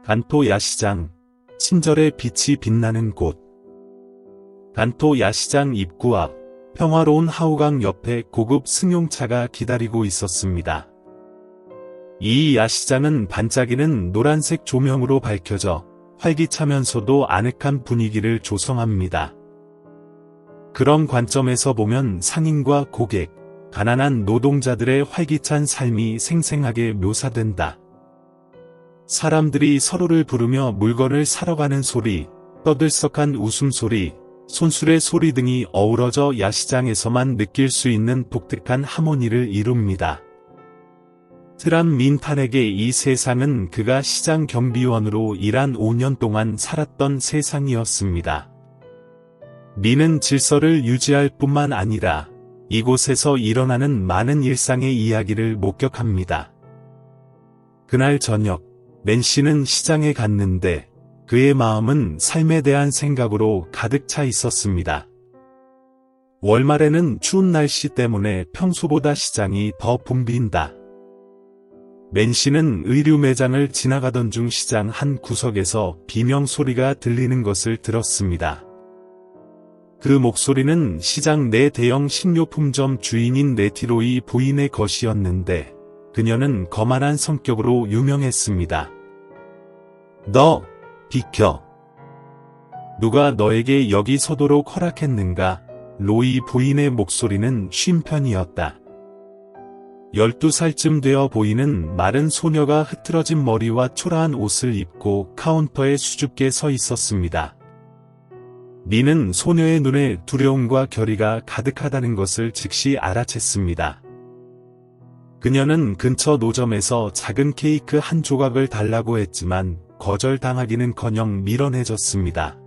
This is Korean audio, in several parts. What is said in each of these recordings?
간토 야시장, 친절의 빛이 빛나는 곳. 간토 야시장 입구 앞, 평화로운 하우강 옆에 고급 승용차가 기다리고 있었습니다. 이 야시장은 반짝이는 노란색 조명으로 밝혀져 활기차면서도 아늑한 분위기를 조성합니다. 그런 관점에서 보면 상인과 고객, 가난한 노동자들의 활기찬 삶이 생생하게 묘사된다. 사람들이 서로를 부르며 물건을 사러 가는 소리, 떠들썩한 웃음소리, 손수레 소리 등이 어우러져 야시장에서만 느낄 수 있는 독특한 하모니를 이룹니다. 트람 민탄에게 이 세상은 그가 시장 경비원으로 일한 5년 동안 살았던 세상이었습니다. 민은 질서를 유지할 뿐만 아니라 이곳에서 일어나는 많은 일상의 이야기를 목격합니다. 그날 저녁, 맨 씨는 시장에 갔는데 그의 마음은 삶에 대한 생각으로 가득 차 있었습니다. 월말에는 추운 날씨 때문에 평소보다 시장이 더 붐빈다. 맨 씨는 의류 매장을 지나가던 중 시장 한 구석에서 비명 소리가 들리는 것을 들었습니다. 그 목소리는 시장 내 대형 식료품점 주인인 네티로이 부인의 것이었는데 그녀는 거만한 성격으로 유명했습니다. 너, 비켜. 누가 너에게 여기 서도록 허락했는가? 로이 부인의 목소리는 쉰 편이었다. 12살쯤 되어 보이는 마른 소녀가 흐트러진 머리와 초라한 옷을 입고 카운터에 수줍게 서 있었습니다. 민은 소녀의 눈에 두려움과 결의가 가득하다는 것을 즉시 알아챘습니다. 그녀는 근처 노점에서 작은 케이크 한 조각을 달라고 했지만 거절당하기는커녕 밀어내졌습니다.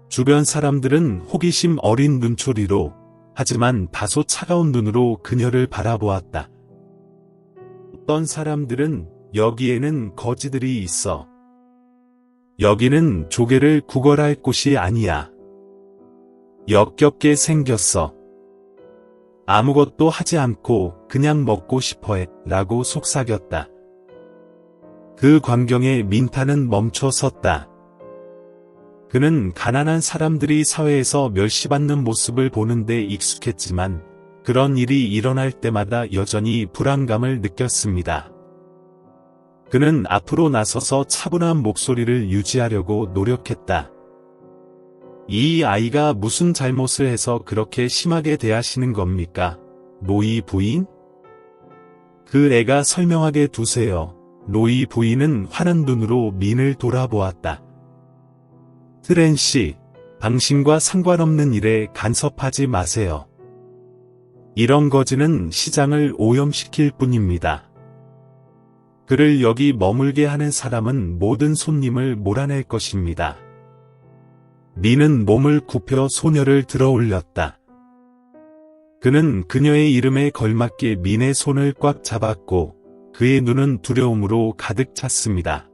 주변 사람들은 호기심 어린 눈초리로, 하지만 다소 차가운 눈으로 그녀를 바라보았다. 어떤 사람들은 여기에는 거지들이 있어. 여기는 조개를 구걸할 곳이 아니야. 역겹게 생겼어. 아무것도 하지 않고 그냥 먹고 싶어해 라고 속삭였다. 그 광경에 민타는 멈춰 섰다. 그는 가난한 사람들이 사회에서 멸시받는 모습을 보는데 익숙했지만 그런 일이 일어날 때마다 여전히 불안감을 느꼈습니다. 그는 앞으로 나서서 차분한 목소리를 유지하려고 노력했다. 이 아이가 무슨 잘못을 해서 그렇게 심하게 대하시는 겁니까? 로이 부인? 그 애가 설명하게 두세요. 로이 부인은 화난 눈으로 민을 돌아보았다. 트렌 씨, 당신과 상관없는 일에 간섭하지 마세요. 이런 거지는 시장을 오염시킬 뿐입니다. 그를 여기 머물게 하는 사람은 모든 손님을 몰아낼 것입니다. 민은 몸을 굽혀 소녀를 들어 올렸다. 그는 그녀의 이름에 걸맞게 민의 손을 꽉 잡았고 그의 눈은 두려움으로 가득 찼습니다.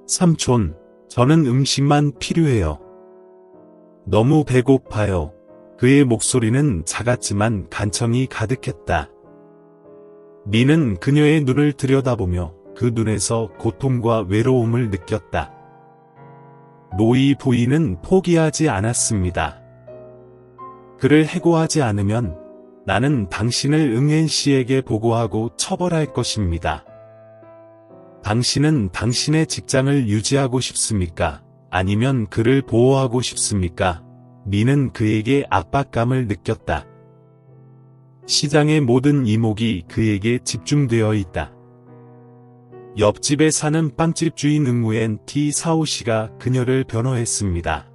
삼촌, 저는 음식만 필요해요. 너무 배고파요. 그의 목소리는 작았지만 간청이 가득했다. 민은 그녀의 눈을 들여다보며 그 눈에서 고통과 외로움을 느꼈다. 로이 부인은 포기하지 않았습니다. 그를 해고하지 않으면 나는 당신을 응엔 씨에게 보고하고 처벌할 것입니다. 당신은 당신의 직장을 유지하고 싶습니까? 아니면 그를 보호하고 싶습니까? 민은 그에게 압박감을 느꼈다. 시장의 모든 이목이 그에게 집중되어 있다. 옆집에 사는 빵집 주인 응우엔 티 사오 씨가 그녀를 변호했습니다.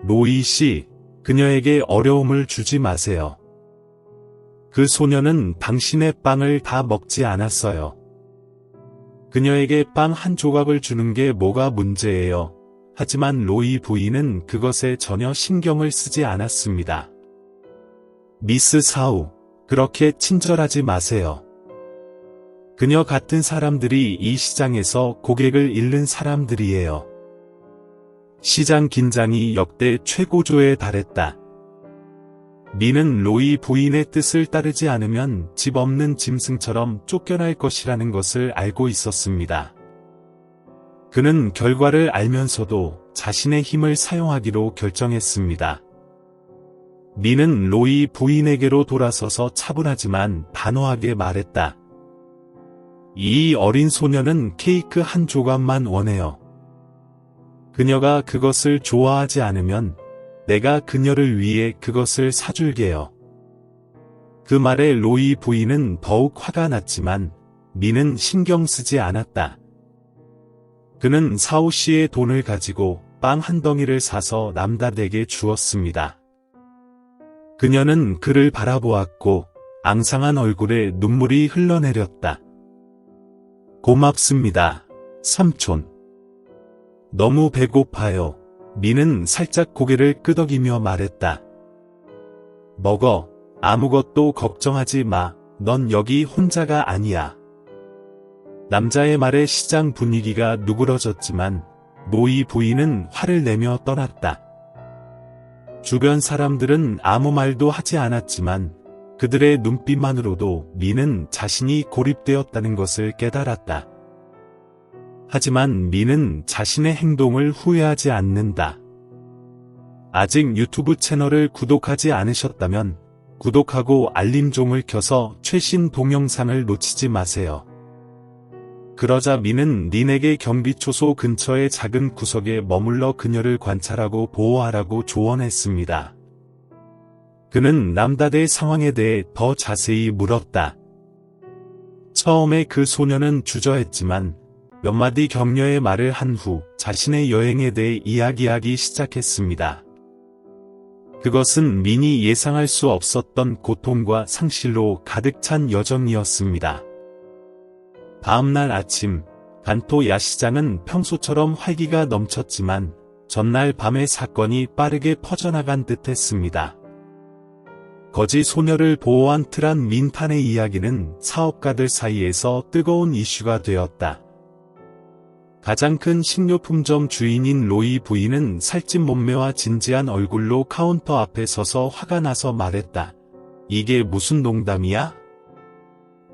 로이 씨, 그녀에게 어려움을 주지 마세요. 그 소녀는 당신의 빵을 다 먹지 않았어요. 그녀에게 빵 한 조각을 주는 게 뭐가 문제예요. 하지만 로이 부인은 그것에 전혀 신경을 쓰지 않았습니다. 미스 사우, 그렇게 친절하지 마세요. 그녀 같은 사람들이 이 시장에서 고객을 잃는 사람들이에요. 시장 긴장이 역대 최고조에 달했다. 민은 로이 부인의 뜻을 따르지 않으면 집 없는 짐승처럼 쫓겨날 것이라는 것을 알고 있었습니다. 그는 결과를 알면서도 자신의 힘을 사용하기로 결정했습니다. 민은 로이 부인에게로 돌아서서 차분하지만 단호하게 말했다. 이 어린 소녀는 케이크 한 조각만 원해요. 그녀가 그것을 좋아하지 않으면 내가 그녀를 위해 그것을 사줄게요. 그 말에 로이 부인은 더욱 화가 났지만 민은 신경 쓰지 않았다. 그는 사오 씨의 돈을 가지고 빵 한 덩이를 사서 남닷에게 주었습니다. 그녀는 그를 바라보았고 앙상한 얼굴에 눈물이 흘러내렸다. 고맙습니다, 삼촌. 너무 배고파요. 민은 살짝 고개를 끄덕이며 말했다. 먹어. 아무것도 걱정하지 마. 넌 여기 혼자가 아니야. 남자의 말에 시장 분위기가 누그러졌지만 로이 부인은 화를 내며 떠났다. 주변 사람들은 아무 말도 하지 않았지만 그들의 눈빛만으로도 민은 자신이 고립되었다는 것을 깨달았다. 하지만 민은 자신의 행동을 후회하지 않는다. 아직 유튜브 채널을 구독하지 않으셨다면 구독하고 알림종을 켜서 최신 동영상을 놓치지 마세요. 그러자 민은 린에게 경비초소 근처의 작은 구석에 머물러 그녀를 관찰하고 보호하라고 조언했습니다. 그는 남닷의 상황에 대해 더 자세히 물었다. 처음에 그 소녀는 주저했지만 몇 마디 격려의 말을 한 후 자신의 여행에 대해 이야기하기 시작했습니다. 그것은 민이 예상할 수 없었던 고통과 상실로 가득 찬 여정이었습니다. 다음날 아침, 간토 야시장은 평소처럼 활기가 넘쳤지만 전날 밤의 사건이 빠르게 퍼져나간 듯했습니다. 거지 소녀를 보호한 트란 민탄의 이야기는 사업가들 사이에서 뜨거운 이슈가 되었다. 가장 큰 식료품점 주인인 로이 부인은 살찐 몸매와 진지한 얼굴로 카운터 앞에 서서 화가 나서 말했다. 이게 무슨 농담이야?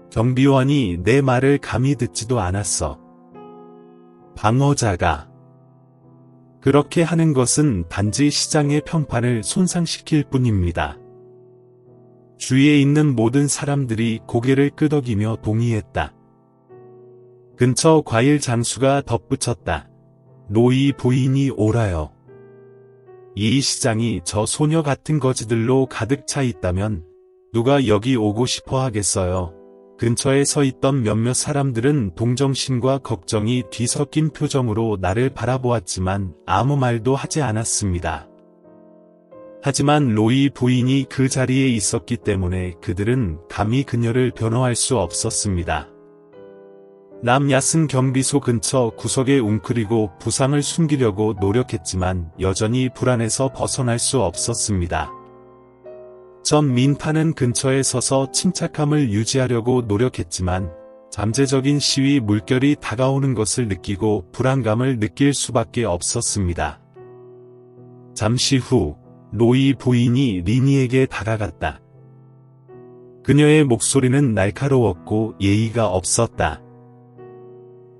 경비원이 내 말을 감히 듣지도 않았어. 방어자가 그렇게 하는 것은 단지 시장의 평판을 손상시킬 뿐입니다. 주위에 있는 모든 사람들이 고개를 끄덕이며 동의했다. 근처 과일 장수가 덧붙였다. 로이 부인이 옳아요. 이 시장이 저 소녀 같은 거지들로 가득 차 있다면 누가 여기 오고 싶어 하겠어요. 근처에 서 있던 몇몇 사람들은 동정심과 걱정이 뒤섞인 표정으로 나를 바라보았지만 아무 말도 하지 않았습니다. 하지만 로이 부인이 그 자리에 있었기 때문에 그들은 감히 그녀를 변호할 수 없었습니다. 남야슨 경비소 근처 구석에 웅크리고 부상을 숨기려고 노력했지만 여전히 불안해서 벗어날 수 없었습니다. 전 민탄은 근처에 서서 침착함을 유지하려고 노력했지만 잠재적인 시위 물결이 다가오는 것을 느끼고 불안감을 느낄 수밖에 없었습니다. 잠시 후 로이 부인이 리니에게 다가갔다. 그녀의 목소리는 날카로웠고 예의가 없었다.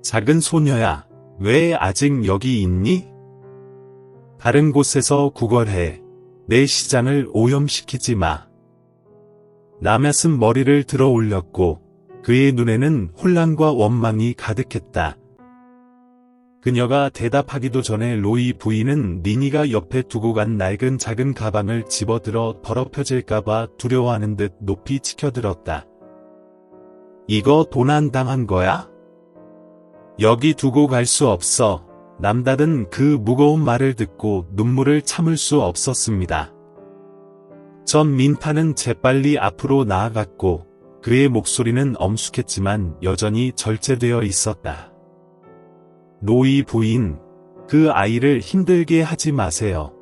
작은 소녀야, 왜 아직 여기 있니? 다른 곳에서 구걸해. 내 시장을 오염시키지 마. 라맛은 머리를 들어 올렸고 그의 눈에는 혼란과 원망이 가득했다. 그녀가 대답하기도 전에 로이 부인은 리니가 옆에 두고 간 낡은 작은 가방을 집어들어 더럽혀질까봐 두려워하는 듯 높이 치켜들었다. 이거 도난당한 거야? 여기 두고 갈 수 없어. 남닷은 그 무거운 말을 듣고 눈물을 참을 수 없었습니다. 전 민탄은 재빨리 앞으로 나아갔고 그의 목소리는 엄숙했지만 여전히 절제되어 있었다. 로이 부인, 그 아이를 힘들게 하지 마세요.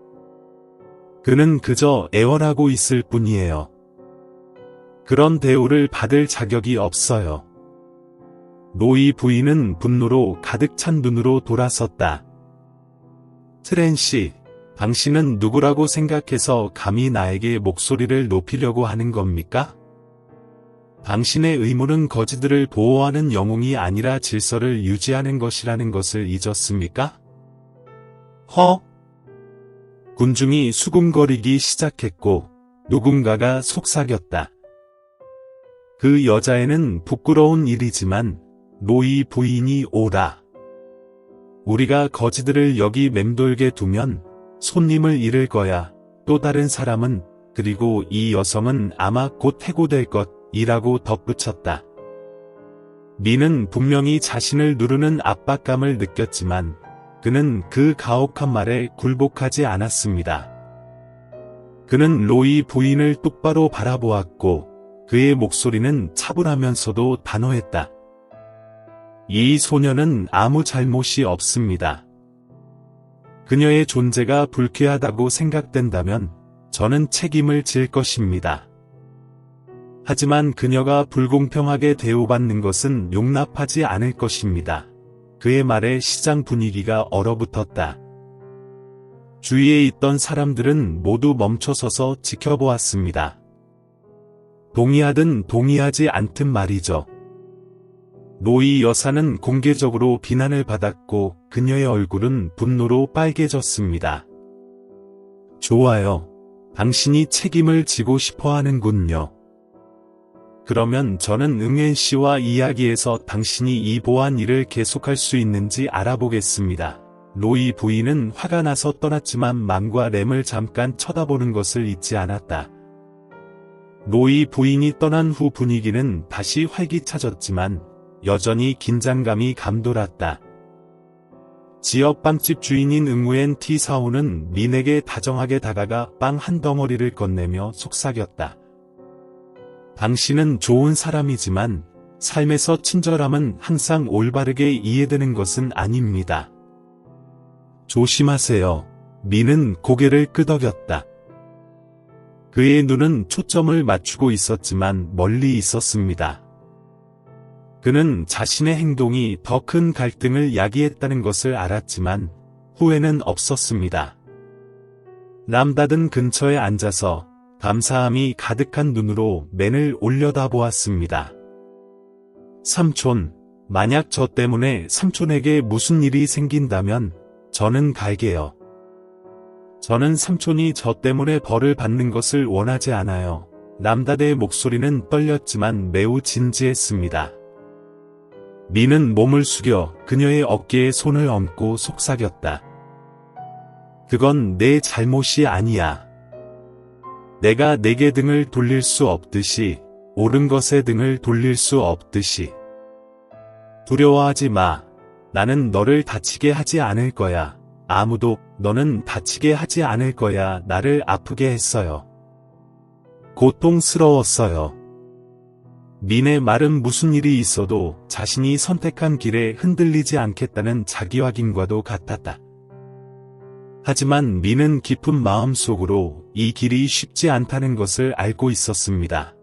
그는 그저 애원하고 있을 뿐이에요. 그런 대우를 받을 자격이 없어요. 로이 부인은 분노로 가득 찬 눈으로 돌아섰다. 트렌 씨, 당신은 누구라고 생각해서 감히 나에게 목소리를 높이려고 하는 겁니까? 당신의 의무는 거지들을 보호하는 영웅이 아니라 질서를 유지하는 것이라는 것을 잊었습니까? 군중이 수군거리기 시작했고 누군가가 속삭였다. 그 여자애는 부끄러운 일이지만 로이 부인이 오라. 우리가 거지들을 여기 맴돌게 두면 손님을 잃을 거야. 또 다른 사람은 그리고 이 여성은 아마 곧 해고될 것이라고 덧붙였다. 미는 분명히 자신을 누르는 압박감을 느꼈지만 그는 그 가혹한 말에 굴복하지 않았습니다. 그는 로이 부인을 똑바로 바라보았고 그의 목소리는 차분하면서도 단호했다. 이 소녀는 아무 잘못이 없습니다. 그녀의 존재가 불쾌하다고 생각된다면 저는 책임을 질 것입니다. 하지만 그녀가 불공평하게 대우받는 것은 용납하지 않을 것입니다. 그의 말에 시장 분위기가 얼어붙었다. 주위에 있던 사람들은 모두 멈춰서서 지켜보았습니다. 동의하든 동의하지 않든 말이죠. 로이 여사는 공개적으로 비난을 받았고 그녀의 얼굴은 분노로 빨개졌습니다. 좋아요. 당신이 책임을 지고 싶어 하는군요. 그러면 저는 응엔 씨와 이야기해서 당신이 이 보안 일을 계속할 수 있는지 알아보겠습니다. 로이 부인은 화가 나서 떠났지만 망과 램을 잠깐 쳐다보는 것을 잊지 않았다. 로이 부인이 떠난 후 분위기는 다시 활기차졌지만 여전히 긴장감이 감돌았다. 지역 빵집 주인인 응우엔 티사오는 민에게 다정하게 다가가 빵 한 덩어리를 건네며 속삭였다. 당신은 좋은 사람이지만 삶에서 친절함은 항상 올바르게 이해되는 것은 아닙니다. 조심하세요. 민은 고개를 끄덕였다. 그의 눈은 초점을 맞추고 있었지만 멀리 있었습니다. 그는 자신의 행동이 더 큰 갈등을 야기했다는 것을 알았지만 후회는 없었습니다. 남다든 근처에 앉아서 감사함이 가득한 눈으로 맨을 올려다보았습니다. 삼촌, 만약 저 때문에 삼촌에게 무슨 일이 생긴다면 저는 갈게요. 저는 삼촌이 저 때문에 벌을 받는 것을 원하지 않아요. 남다대의 목소리는 떨렸지만 매우 진지했습니다. 미는 몸을 숙여 그녀의 어깨에 손을 얹고 속삭였다. 그건 내 잘못이 아니야. 내가 내게 등을 돌릴 수 없듯이, 옳은 것에 등을 돌릴 수 없듯이. 두려워하지 마. 나는 너를 다치게 하지 않을 거야. 아무도 너는 다치게 하지 않을 거야. 나를 아프게 했어요. 고통스러웠어요. 민의 말은 무슨 일이 있어도 자신이 선택한 길에 흔들리지 않겠다는 자기 확인과도 같았다. 하지만 민은 깊은 마음속으로 이 길이 쉽지 않다는 것을 알고 있었습니다.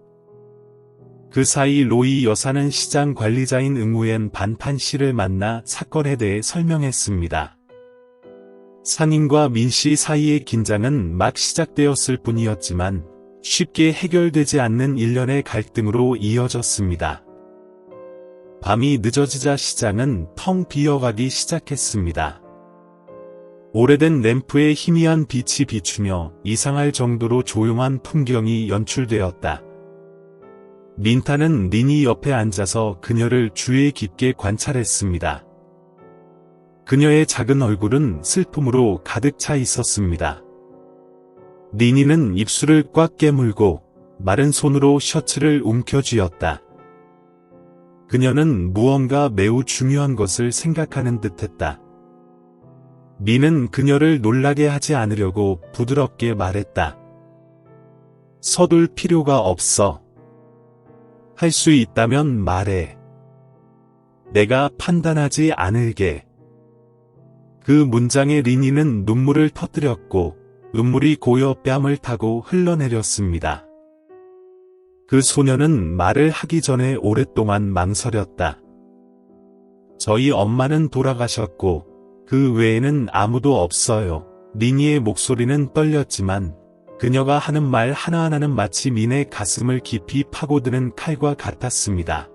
그 사이 로이 여사는 시장 관리자인 응우엔 반탄 씨를 만나 사건에 대해 설명했습니다. 상인과 민 씨 사이의 긴장은 막 시작되었을 뿐이었지만 쉽게 해결되지 않는 일련의 갈등으로 이어졌습니다. 밤이 늦어지자 시장은 텅 비어가기 시작했습니다. 오래된 램프의 희미한 빛이 비추며 이상할 정도로 조용한 풍경이 연출되었다. 민타는 리니 옆에 앉아서 그녀를 주의 깊게 관찰했습니다. 그녀의 작은 얼굴은 슬픔으로 가득 차 있었습니다. 리니는 입술을 꽉 깨물고 마른 손으로 셔츠를 움켜쥐었다. 그녀는 무언가 매우 중요한 것을 생각하는 듯했다. 민은 그녀를 놀라게 하지 않으려고 부드럽게 말했다. 서둘 필요가 없어. 할 수 있다면 말해. 내가 판단하지 않을게. 그 문장에 리니는 눈물을 터뜨렸고 눈물이 고여 뺨을 타고 흘러내렸습니다. 그 소녀는 말을 하기 전에 오랫동안 망설였다. 저희 엄마는 돌아가셨고 그 외에는 아무도 없어요. 리니의 목소리는 떨렸지만 그녀가 하는 말 하나하나는 마치 민의 가슴을 깊이 파고드는 칼과 같았습니다.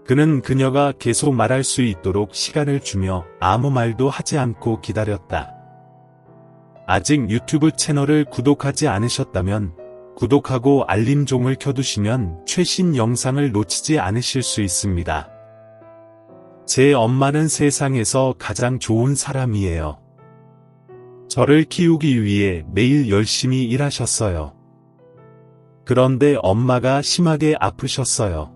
그는 그녀가 계속 말할 수 있도록 시간을 주며 아무 말도 하지 않고 기다렸다. 아직 유튜브 채널을 구독하지 않으셨다면 구독하고 알림종을 켜두시면 최신 영상을 놓치지 않으실 수 있습니다. 제 엄마는 세상에서 가장 좋은 사람이에요. 저를 키우기 위해 매일 열심히 일하셨어요. 그런데 엄마가 심하게 아프셨어요.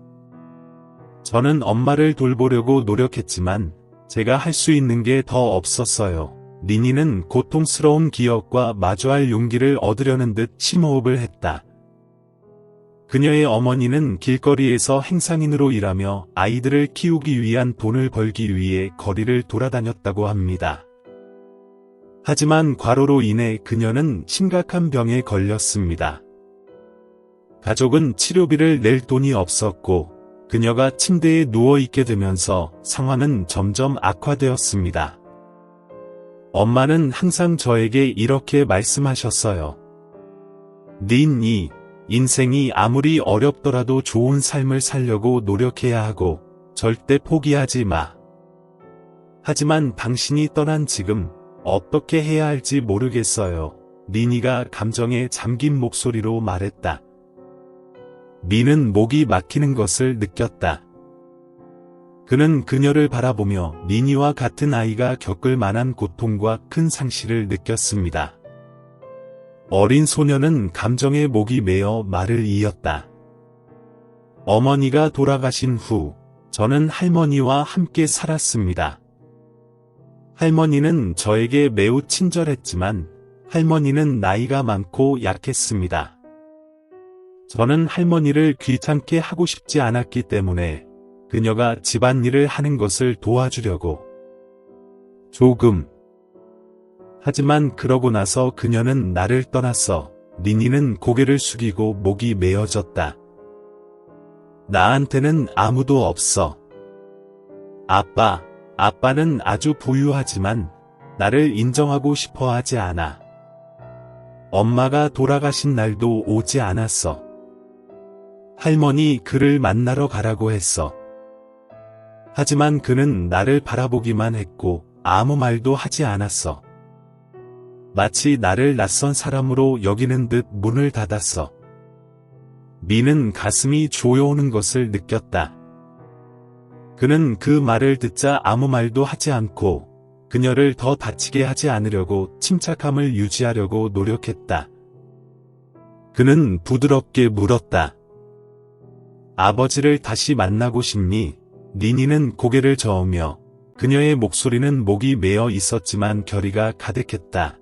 저는 엄마를 돌보려고 노력했지만 제가 할 수 있는 게 더 없었어요. 리니는 고통스러운 기억과 마주할 용기를 얻으려는 듯 심호흡을 했다. 그녀의 어머니는 길거리에서 행상인으로 일하며 아이들을 키우기 위한 돈을 벌기 위해 거리를 돌아다녔다고 합니다. 하지만 과로로 인해 그녀는 심각한 병에 걸렸습니다. 가족은 치료비를 낼 돈이 없었고 그녀가 침대에 누워있게 되면서 상황은 점점 악화되었습니다. 엄마는 항상 저에게 이렇게 말씀하셨어요. 린이 인생이 아무리 어렵더라도 좋은 삶을 살려고 노력해야 하고 절대 포기하지 마. 하지만 당신이 떠난 지금 어떻게 해야 할지 모르겠어요. 리니가 감정에 잠긴 목소리로 말했다. 민은 목이 막히는 것을 느꼈다. 그는 그녀를 바라보며 리니와 같은 아이가 겪을 만한 고통과 큰 상실을 느꼈습니다. 어린 소녀는 감정에 목이 메어 말을 이었다. 어머니가 돌아가신 후 저는 할머니와 함께 살았습니다. 할머니는 저에게 매우 친절했지만 할머니는 나이가 많고 약했습니다. 저는 할머니를 귀찮게 하고 싶지 않았기 때문에 그녀가 집안일을 하는 것을 도와주려고 조금. 하지만 그러고 나서 그녀는 나를 떠났어. 리니는 고개를 숙이고 목이 메어졌다. 나한테는 아무도 없어. 아빠는 아주 부유하지만 나를 인정하고 싶어 하지 않아. 엄마가 돌아가신 날도 오지 않았어. 할머니 그를 만나러 가라고 했어. 하지만 그는 나를 바라보기만 했고 아무 말도 하지 않았어. 마치 나를 낯선 사람으로 여기는 듯 문을 닫았어. 민은 가슴이 조여오는 것을 느꼈다. 그는 그 말을 듣자 아무 말도 하지 않고 그녀를 더 다치게 하지 않으려고 침착함을 유지하려고 노력했다. 그는 부드럽게 물었다. 아버지를 다시 만나고 싶니? 리니는 고개를 저으며 그녀의 목소리는 목이 메어 있었지만 결의가 가득했다.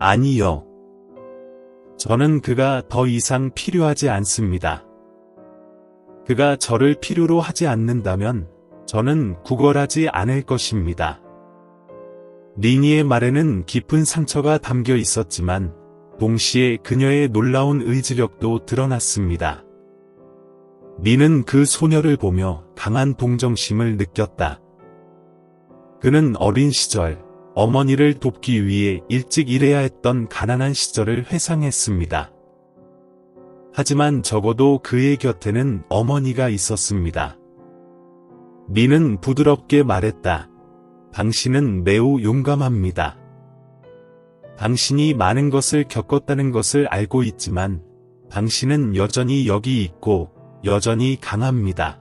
아니요. 저는 그가 더 이상 필요하지 않습니다. 그가 저를 필요로 하지 않는다면 저는 구걸하지 않을 것입니다. 리니의 말에는 깊은 상처가 담겨 있었지만 동시에 그녀의 놀라운 의지력도 드러났습니다. 민은 그 소녀를 보며 강한 동정심을 느꼈다. 그는 어린 시절 어머니를 돕기 위해 일찍 일해야 했던 가난한 시절을 회상했습니다. 하지만 적어도 그의 곁에는 어머니가 있었습니다. 민은 부드럽게 말했다. 당신은 매우 용감합니다. 당신이 많은 것을 겪었다는 것을 알고 있지만 당신은 여전히 여기 있고 여전히 강합니다.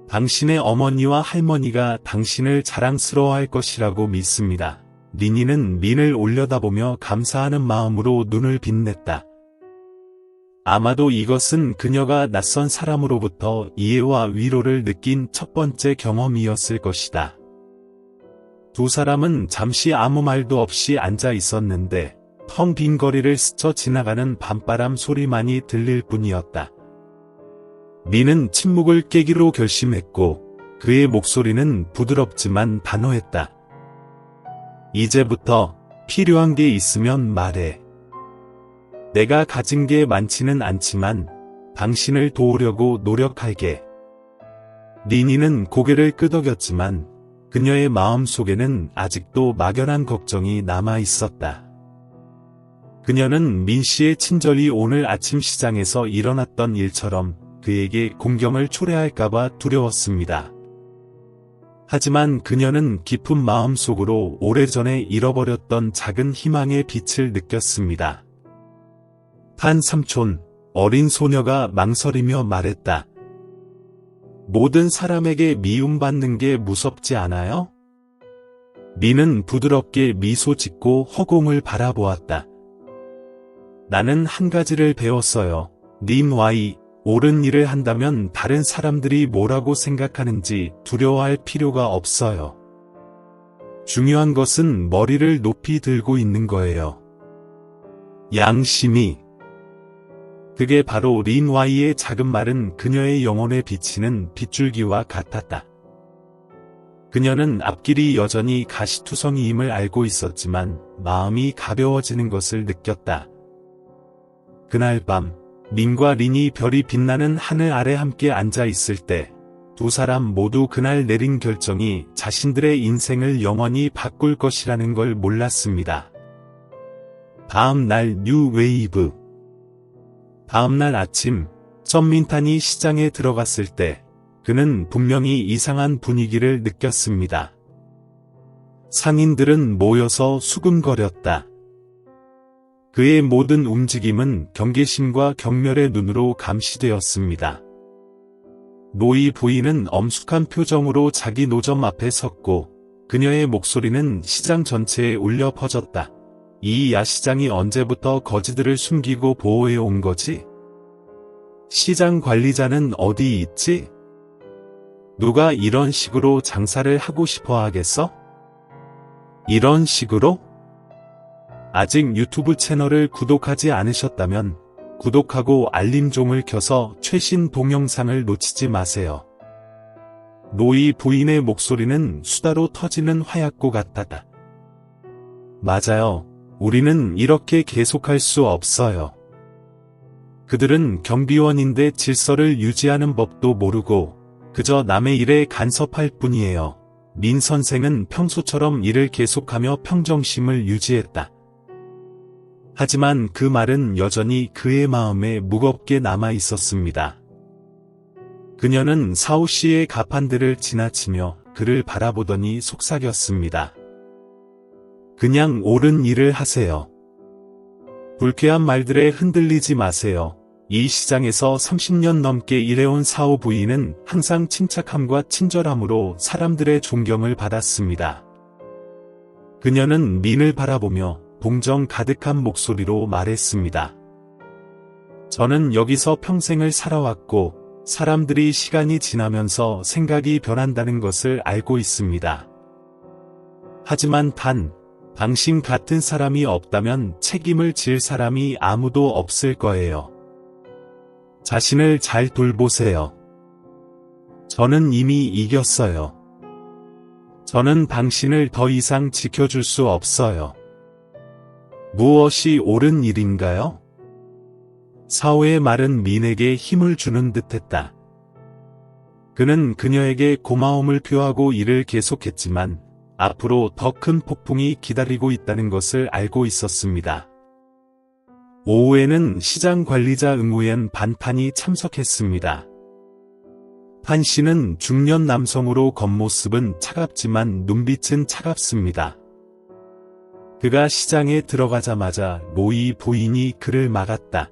당신의 어머니와 할머니가 당신을 자랑스러워할 것이라고 믿습니다. 리니는 민을 올려다보며 감사하는 마음으로 눈을 빛냈다. 아마도 이것은 그녀가 낯선 사람으로부터 이해와 위로를 느낀 첫 번째 경험이었을 것이다. 두 사람은 잠시 아무 말도 없이 앉아 있었는데 텅 빈 거리를 스쳐 지나가는 밤바람 소리만이 들릴 뿐이었다. 민은 침묵을 깨기로 결심했고 그의 목소리는 부드럽지만 단호했다. 이제부터 필요한 게 있으면 말해. 내가 가진 게 많지는 않지만 당신을 도우려고 노력할게. 리니는 고개를 끄덕였지만 그녀의 마음 속에는 아직도 막연한 걱정이 남아 있었다. 그녀는 민 씨의 친절이 오늘 아침 시장에서 일어났던 일처럼 그에게 공경을 초래할까봐 두려웠습니다. 하지만 그녀는 깊은 마음속으로 오래전에 잃어버렸던 작은 희망의 빛을 느꼈습니다. 판 삼촌, 어린 소녀가 망설이며 말했다. 모든 사람에게 미움받는 게 무섭지 않아요? 민은 부드럽게 미소 짓고 허공을 바라보았다. 나는 한 가지를 배웠어요. 님 와이, 옳은 일을 한다면 다른 사람들이 뭐라고 생각하는지 두려워할 필요가 없어요. 중요한 것은 머리를 높이 들고 있는 거예요. 양심이. 그게 바로 린 와이의 작은 말은 그녀의 영혼에 비치는 빗줄기와 같았다. 그녀는 앞길이 여전히 가시투성이임을 알고 있었지만 마음이 가벼워지는 것을 느꼈다. 그날 밤, 민과 린이 별이 빛나는 하늘 아래 함께 앉아 있을 때, 두 사람 모두 그날 내린 결정이 자신들의 인생을 영원히 바꿀 것이라는 걸 몰랐습니다. 다음 날 뉴웨이브. 다음 날 아침, 썸민탄이 시장에 들어갔을 때, 그는 분명히 이상한 분위기를 느꼈습니다. 상인들은 모여서 수군거렸다. 그의 모든 움직임은 경계심과 경멸의 눈으로 감시되었습니다. 노이 부인은 엄숙한 표정으로 자기 노점 앞에 섰고 그녀의 목소리는 시장 전체에 울려 퍼졌다. 이 야시장이 언제부터 거지들을 숨기고 보호해 온 거지? 시장 관리자는 어디 있지? 누가 이런 식으로 장사를 하고 싶어 하겠어? 이런 식으로? 아직 유튜브 채널을 구독하지 않으셨다면 구독하고 알림종을 켜서 최신 동영상을 놓치지 마세요. 노이 부인의 목소리는 수다로 터지는 화약고 같았다. 맞아요. 우리는 이렇게 계속할 수 없어요. 그들은 경비원인데 질서를 유지하는 법도 모르고 그저 남의 일에 간섭할 뿐이에요. 민 선생은 평소처럼 일을 계속하며 평정심을 유지했다. 하지만 그 말은 여전히 그의 마음에 무겁게 남아 있었습니다. 그녀는 사오 씨의 가판들을 지나치며 그를 바라보더니 속삭였습니다. 그냥 옳은 일을 하세요. 불쾌한 말들에 흔들리지 마세요. 이 시장에서 30년 넘게 일해온 사오 부인은 항상 침착함과 친절함으로 사람들의 존경을 받았습니다. 그녀는 민을 바라보며 동정 가득한 목소리로 말했습니다. 저는 여기서 평생을 살아왔고 사람들이 시간이 지나면서 생각이 변한다는 것을 알고 있습니다. 하지만 당신 같은 사람이 없다면 책임을 질 사람이 아무도 없을 거예요. 자신을 잘 돌보세요. 저는 이미 이겼어요. 저는 당신을 더 이상 지켜줄 수 없어요. 무엇이 옳은 일인가요? 사오의 말은 민에게 힘을 주는 듯했다. 그는 그녀에게 고마움을 표하고 일을 계속했지만 앞으로 더 큰 폭풍이 기다리고 있다는 것을 알고 있었습니다. 오후에는 시장 관리자 응우엔 반판이 참석했습니다. 판 씨는 중년 남성으로 겉모습은 차갑지만 눈빛은 차갑습니다. 그가 시장에 들어가자마자 노이 부인이 그를 막았다.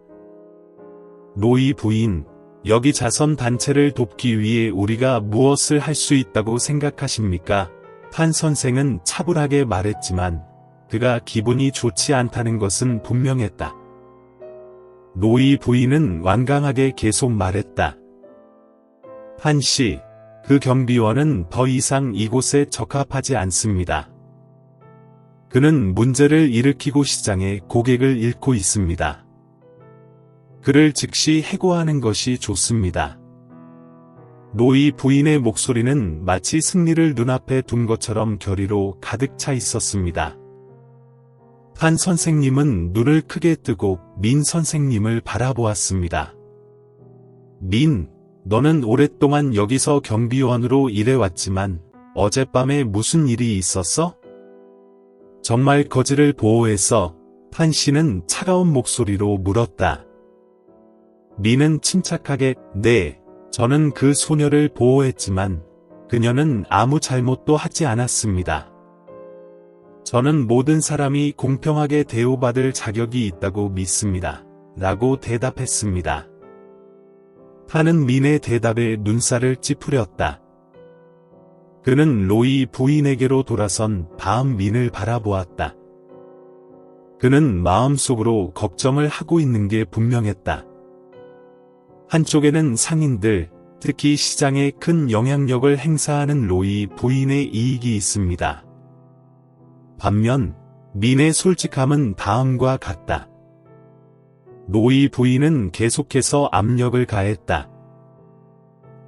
노이 부인, 여기 자선 단체를 돕기 위해 우리가 무엇을 할 수 있다고 생각하십니까? 판 선생은 차분하게 말했지만 그가 기분이 좋지 않다는 것은 분명했다. 노이 부인은 완강하게 계속 말했다. 판 씨, 그 경비원은 더 이상 이곳에 적합하지 않습니다. 그는 문제를 일으키고 시장에 고객을 잃고 있습니다. 그를 즉시 해고하는 것이 좋습니다. 노이 부인의 목소리는 마치 승리를 눈앞에 둔 것처럼 결의로 가득 차 있었습니다. 판 선생님은 눈을 크게 뜨고 민 선생님을 바라보았습니다. 민, 너는 오랫동안 여기서 경비원으로 일해왔지만 어젯밤에 무슨 일이 있었어? 정말 거지를 보호해서 판 씨는 차가운 목소리로 물었다. 민은 침착하게, 네, 저는 그 소녀를 보호했지만 그녀는 아무 잘못도 하지 않았습니다. 저는 모든 사람이 공평하게 대우받을 자격이 있다고 믿습니다. 라고 대답했습니다. 판은 민의 대답에 눈살을 찌푸렸다. 그는 로이 부인에게로 돌아선 다음 민을 바라보았다. 그는 마음속으로 걱정을 하고 있는 게 분명했다. 한쪽에는 상인들, 특히 시장에 큰 영향력을 행사하는 로이 부인의 이익이 있습니다. 반면 민의 솔직함은 다음과 같다. 로이 부인은 계속해서 압력을 가했다.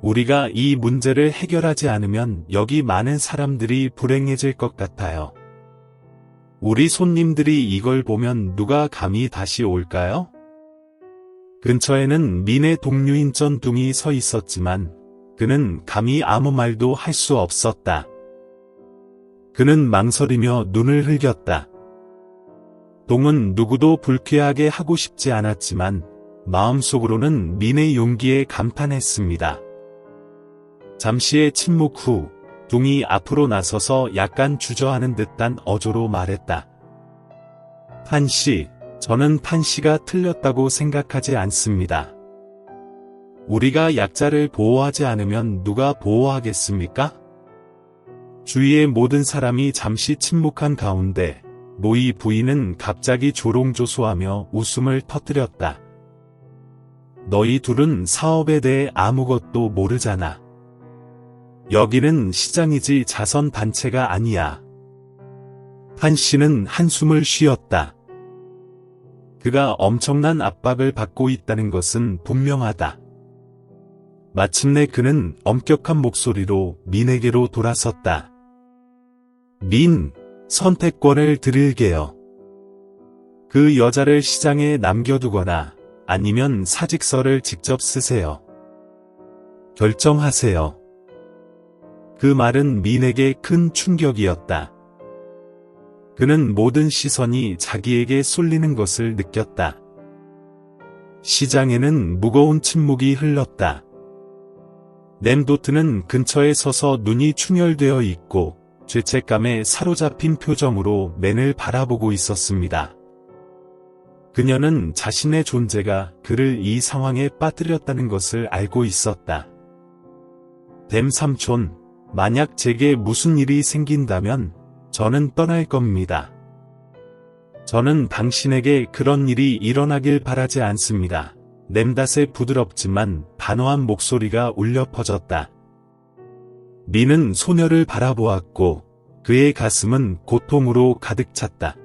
우리가 이 문제를 해결하지 않으면 여기 많은 사람들이 불행해질 것 같아요. 우리 손님들이 이걸 보면 누가 감히 다시 올까요? 근처에는 민의 동료인 전둥이 서 있었지만 그는 감히 아무 말도 할 수 없었다. 그는 망설이며 눈을 흘겼다. 동은 누구도 불쾌하게 하고 싶지 않았지만 마음속으로는 민의 용기에 감탄했습니다. 잠시의 침묵 후 동이 앞으로 나서서 약간 주저하는 듯한 어조로 말했다. 판 씨, 저는 판 씨가 틀렸다고 생각하지 않습니다. 우리가 약자를 보호하지 않으면 누가 보호하겠습니까? 주위의 모든 사람이 잠시 침묵한 가운데 로이 부인은 갑자기 조롱조소하며 웃음을 터뜨렸다. 너희 둘은 사업에 대해 아무것도 모르잖아. 여기는 시장이지 자선단체가 아니야. 판 씨는 한숨을 쉬었다. 그가 엄청난 압박을 받고 있다는 것은 분명하다. 마침내 그는 엄격한 목소리로 민에게로 돌아섰다. 민, 선택권을 드릴게요. 그 여자를 시장에 남겨두거나 아니면 사직서를 직접 쓰세요. 결정하세요. 그 말은 민에게 큰 충격이었다. 그는 모든 시선이 자기에게 쏠리는 것을 느꼈다. 시장에는 무거운 침묵이 흘렀다. 램도트는 근처에 서서 눈이 충혈되어 있고 죄책감에 사로잡힌 표정으로 맨을 바라보고 있었습니다. 그녀는 자신의 존재가 그를 이 상황에 빠뜨렸다는 것을 알고 있었다. 댐 삼촌, 만약 제게 무슨 일이 생긴다면 저는 떠날 겁니다. 저는 당신에게 그런 일이 일어나길 바라지 않습니다. 램닷의 부드럽지만 단호한 목소리가 울려 퍼졌다. 민은 소녀를 바라보았고 그의 가슴은 고통으로 가득 찼다.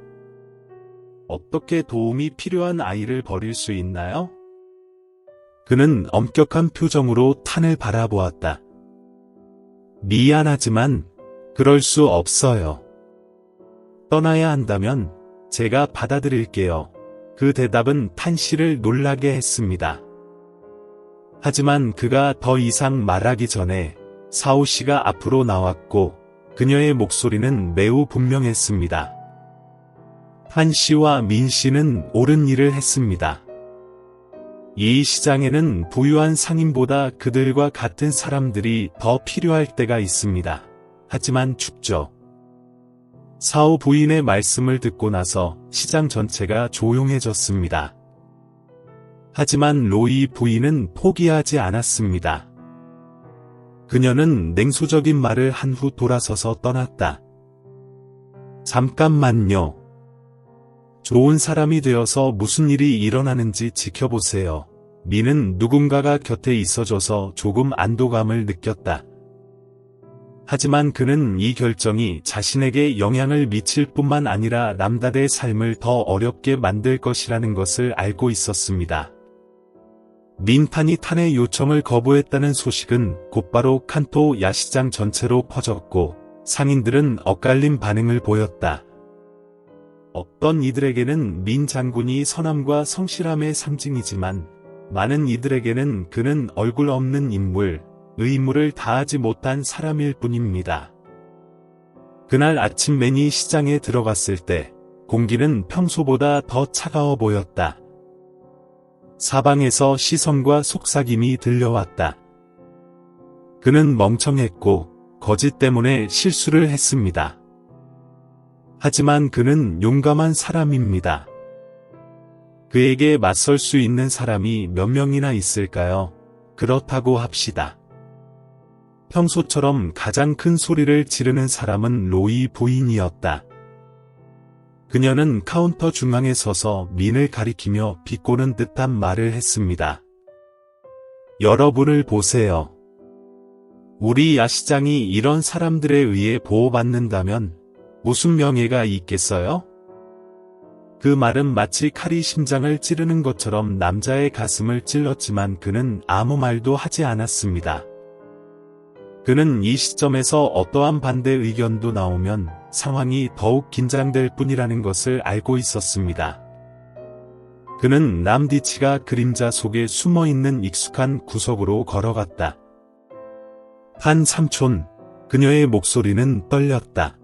어떻게 도움이 필요한 아이를 버릴 수 있나요? 그는 엄격한 표정으로 탄을 바라보았다. 미안하지만 그럴 수 없어요. 떠나야 한다면 제가 받아들일게요. 그 대답은 탄 씨를 놀라게 했습니다. 하지만 그가 더 이상 말하기 전에 사오 씨가 앞으로 나왔고 그녀의 목소리는 매우 분명했습니다. 탄 씨와 민 씨는 옳은 일을 했습니다. 이 시장에는 부유한 상인보다 그들과 같은 사람들이 더 필요할 때가 있습니다. 하지만 춥죠. 사오 부인의 말씀을 듣고 나서 시장 전체가 조용해졌습니다. 하지만 로이 부인은 포기하지 않았습니다. 그녀는 냉소적인 말을 한 후 돌아서서 떠났다. 잠깐만요. 좋은 사람이 되어서 무슨 일이 일어나는지 지켜보세요. 민은 누군가가 곁에 있어줘서 조금 안도감을 느꼈다. 하지만 그는 이 결정이 자신에게 영향을 미칠 뿐만 아니라 람닷의 삶을 더 어렵게 만들 것이라는 것을 알고 있었습니다. 민탄이 탄의 요청을 거부했다는 소식은 곧바로 칸토 야시장 전체로 퍼졌고 상인들은 엇갈린 반응을 보였다. 어떤 이들에게는 민 장군이 선함과 성실함의 상징이지만 많은 이들에게는 그는 얼굴 없는 인물, 의무를 다하지 못한 사람일 뿐입니다. 그날 아침 맨이 시장에 들어갔을 때 공기는 평소보다 더 차가워 보였다. 사방에서 시선과 속삭임이 들려왔다. 그는 멍청했고 거짓 때문에 실수를 했습니다. 하지만 그는 용감한 사람입니다. 그에게 맞설 수 있는 사람이 몇 명이나 있을까요? 그렇다고 합시다. 평소처럼 가장 큰 소리를 지르는 사람은 로이 부인이었다. 그녀는 카운터 중앙에 서서 민을 가리키며 비꼬는 듯한 말을 했습니다. 여러분을 보세요. 우리 야시장이 이런 사람들에 의해 보호받는다면 무슨 명예가 있겠어요? 그 말은 마치 칼이 심장을 찌르는 것처럼 남자의 가슴을 찔렀지만 그는 아무 말도 하지 않았습니다. 그는 이 시점에서 어떠한 반대 의견도 나오면 상황이 더욱 긴장될 뿐이라는 것을 알고 있었습니다. 그는 남디치가 그림자 속에 숨어있는 익숙한 구석으로 걸어갔다. 한 삼촌, 그녀의 목소리는 떨렸다.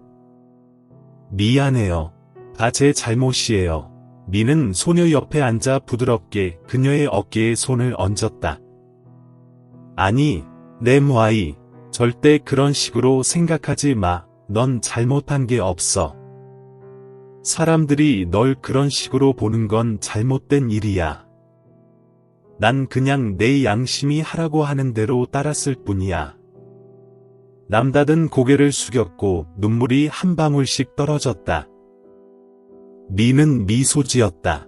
미안해요. 다 제 잘못이에요. 미는 소녀 옆에 앉아 부드럽게 그녀의 어깨에 손을 얹었다. 아니, 내 모아이, 절대 그런 식으로 생각하지 마. 넌 잘못한 게 없어. 사람들이 널 그런 식으로 보는 건 잘못된 일이야. 난 그냥 내 양심이 하라고 하는 대로 따랐을 뿐이야. 남다든 고개를 숙였고 눈물이 한 방울씩 떨어졌다. 미는 미소 지었다.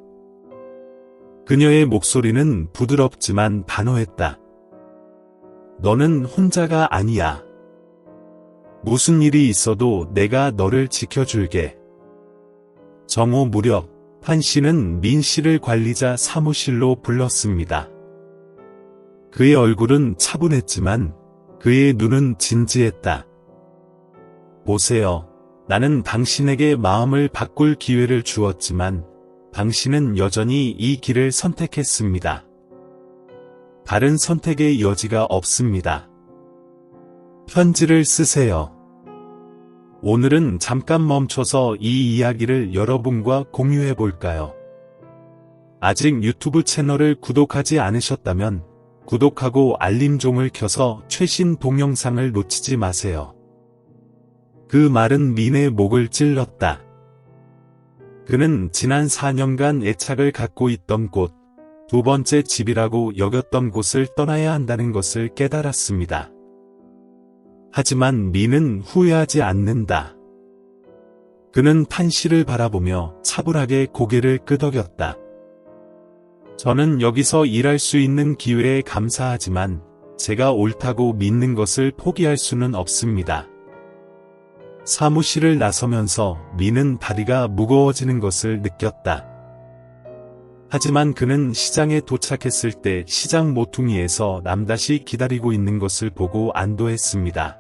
그녀의 목소리는 부드럽지만 단호했다. 너는 혼자가 아니야. 무슨 일이 있어도 내가 너를 지켜줄게. 정오 무렵 판 씨는 민 씨를 관리자 사무실로 불렀습니다. 그의 얼굴은 차분했지만 그의 눈은 진지했다. 보세요. 나는 당신에게 마음을 바꿀 기회를 주었지만 당신은 여전히 이 길을 선택했습니다. 다른 선택의 여지가 없습니다. 편지를 쓰세요. 오늘은 잠깐 멈춰서 이 이야기를 여러분과 공유해 볼까요? 아직 유튜브 채널을 구독하지 않으셨다면 구독하고 알림종을 켜서 최신 동영상을 놓치지 마세요. 그 말은 민의 목을 찔렀다. 그는 지난 4년간 애착을 갖고 있던 곳, 두 번째 집이라고 여겼던 곳을 떠나야 한다는 것을 깨달았습니다. 하지만 민은 후회하지 않는다. 그는 판 씨를 바라보며 차분하게 고개를 끄덕였다. 저는 여기서 일할 수 있는 기회에 감사하지만 제가 옳다고 믿는 것을 포기할 수는 없습니다. 사무실을 나서면서 민은 다리가 무거워지는 것을 느꼈다. 하지만 그는 시장에 도착했을 때 시장 모퉁이에서 남다시 기다리고 있는 것을 보고 안도했습니다.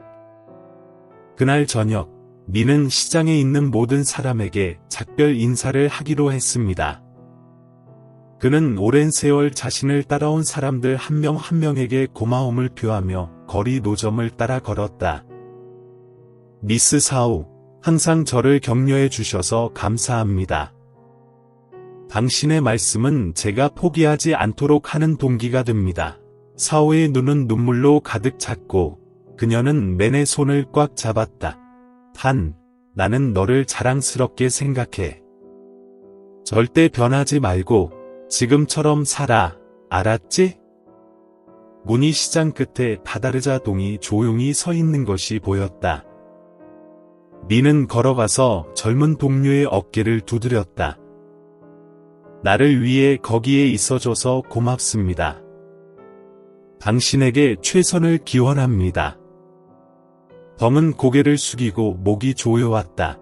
그날 저녁, 민은 시장에 있는 모든 사람에게 작별 인사를 하기로 했습니다. 그는 오랜 세월 자신을 따라온 사람들 한 명 한 명에게 고마움을 표하며 거리 노점을 따라 걸었다. 미스 사우, 항상 저를 격려해 주셔서 감사합니다. 당신의 말씀은 제가 포기하지 않도록 하는 동기가 됩니다. 사오의 눈은 눈물로 가득 찼고 그녀는 맨의 손을 꽉 잡았다. 판, 나는 너를 자랑스럽게 생각해. 절대 변하지 말고 지금처럼 살아, 알았지? 문이 시장 끝에 다다르자 동이 조용히 서 있는 것이 보였다. 미는 걸어가서 젊은 동료의 어깨를 두드렸다. 나를 위해 거기에 있어줘서 고맙습니다. 당신에게 최선을 기원합니다. 덤은 고개를 숙이고 목이 조여왔다.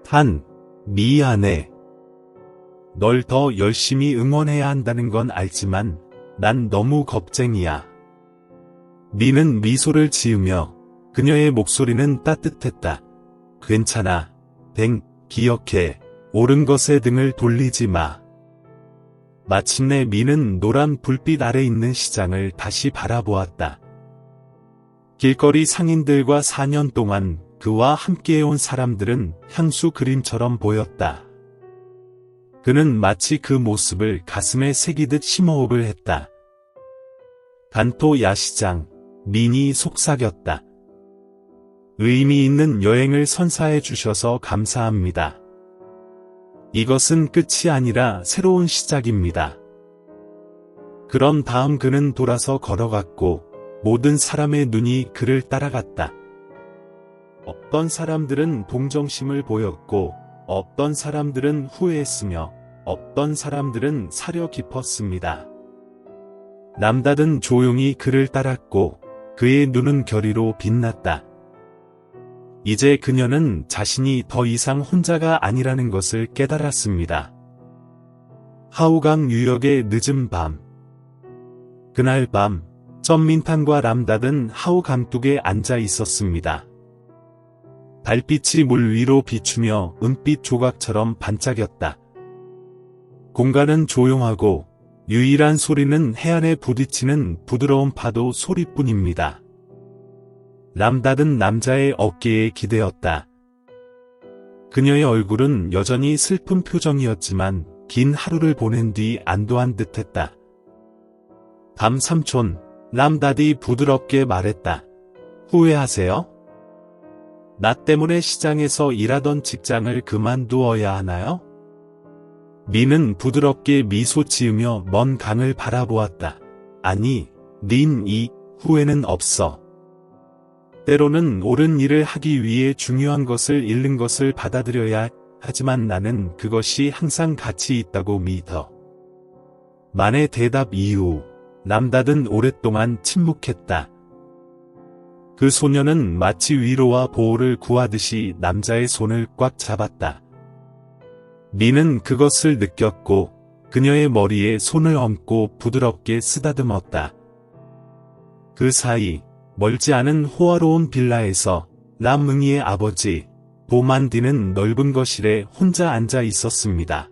판, 미안해. 널 더 열심히 응원해야 한다는 건 알지만 난 너무 겁쟁이야. 미는 미소를 지으며 그녀의 목소리는 따뜻했다. 괜찮아. 댕, 기억해. 옳은 것에 등을 돌리지 마. 마침내 미는 노란 불빛 아래 있는 시장을 다시 바라보았다. 길거리 상인들과 4년 동안 그와 함께해온 사람들은 향수 그림처럼 보였다. 그는 마치 그 모습을 가슴에 새기듯 심호흡을 했다. 간토 야시장, 민이 속삭였다. 의미 있는 여행을 선사해 주셔서 감사합니다. 이것은 끝이 아니라 새로운 시작입니다. 그런 다음 그는 돌아서 걸어갔고 모든 사람의 눈이 그를 따라갔다. 어떤 사람들은 동정심을 보였고 어떤 사람들은 후회했으며 어떤 사람들은 사려 깊었습니다. 남다든 조용히 그를 따랐고 그의 눈은 결의로 빛났다. 이제 그녀는 자신이 더 이상 혼자가 아니라는 것을 깨달았습니다. 하우강 유역의 늦은 밤. 그날 밤, 쩐민탄과 람닷은 하우 강둑에 앉아 있었습니다. 달빛이 물 위로 비추며 은빛 조각처럼 반짝였다. 공간은 조용하고 유일한 소리는 해안에 부딪히는 부드러운 파도 소리뿐입니다. 람닷은 남자의 어깨에 기대었다. 그녀의 얼굴은 여전히 슬픈 표정이었지만 긴 하루를 보낸 뒤 안도한 듯했다. 밤 삼촌, 람닷이 부드럽게 말했다. 후회하세요? 나 때문에 시장에서 일하던 직장을 그만두어야 하나요? 민은 부드럽게 미소 지으며 먼 강을 바라보았다. 아니, 린 이 후회는 없어. 때로는 옳은 일을 하기 위해 중요한 것을 잃는 것을 받아들여야 하지만 나는 그것이 항상 가치 있다고 믿어. 만의 대답 이후 람닷은 오랫동안 침묵했다. 그 소녀는 마치 위로와 보호를 구하듯이 남자의 손을 꽉 잡았다. 민은 그것을 느꼈고 그녀의 머리에 손을 얹고 부드럽게 쓰다듬었다. 그 사이 멀지 않은 호화로운 빌라에서 람응이의 아버지 보만디는 넓은 거실에 혼자 앉아 있었습니다.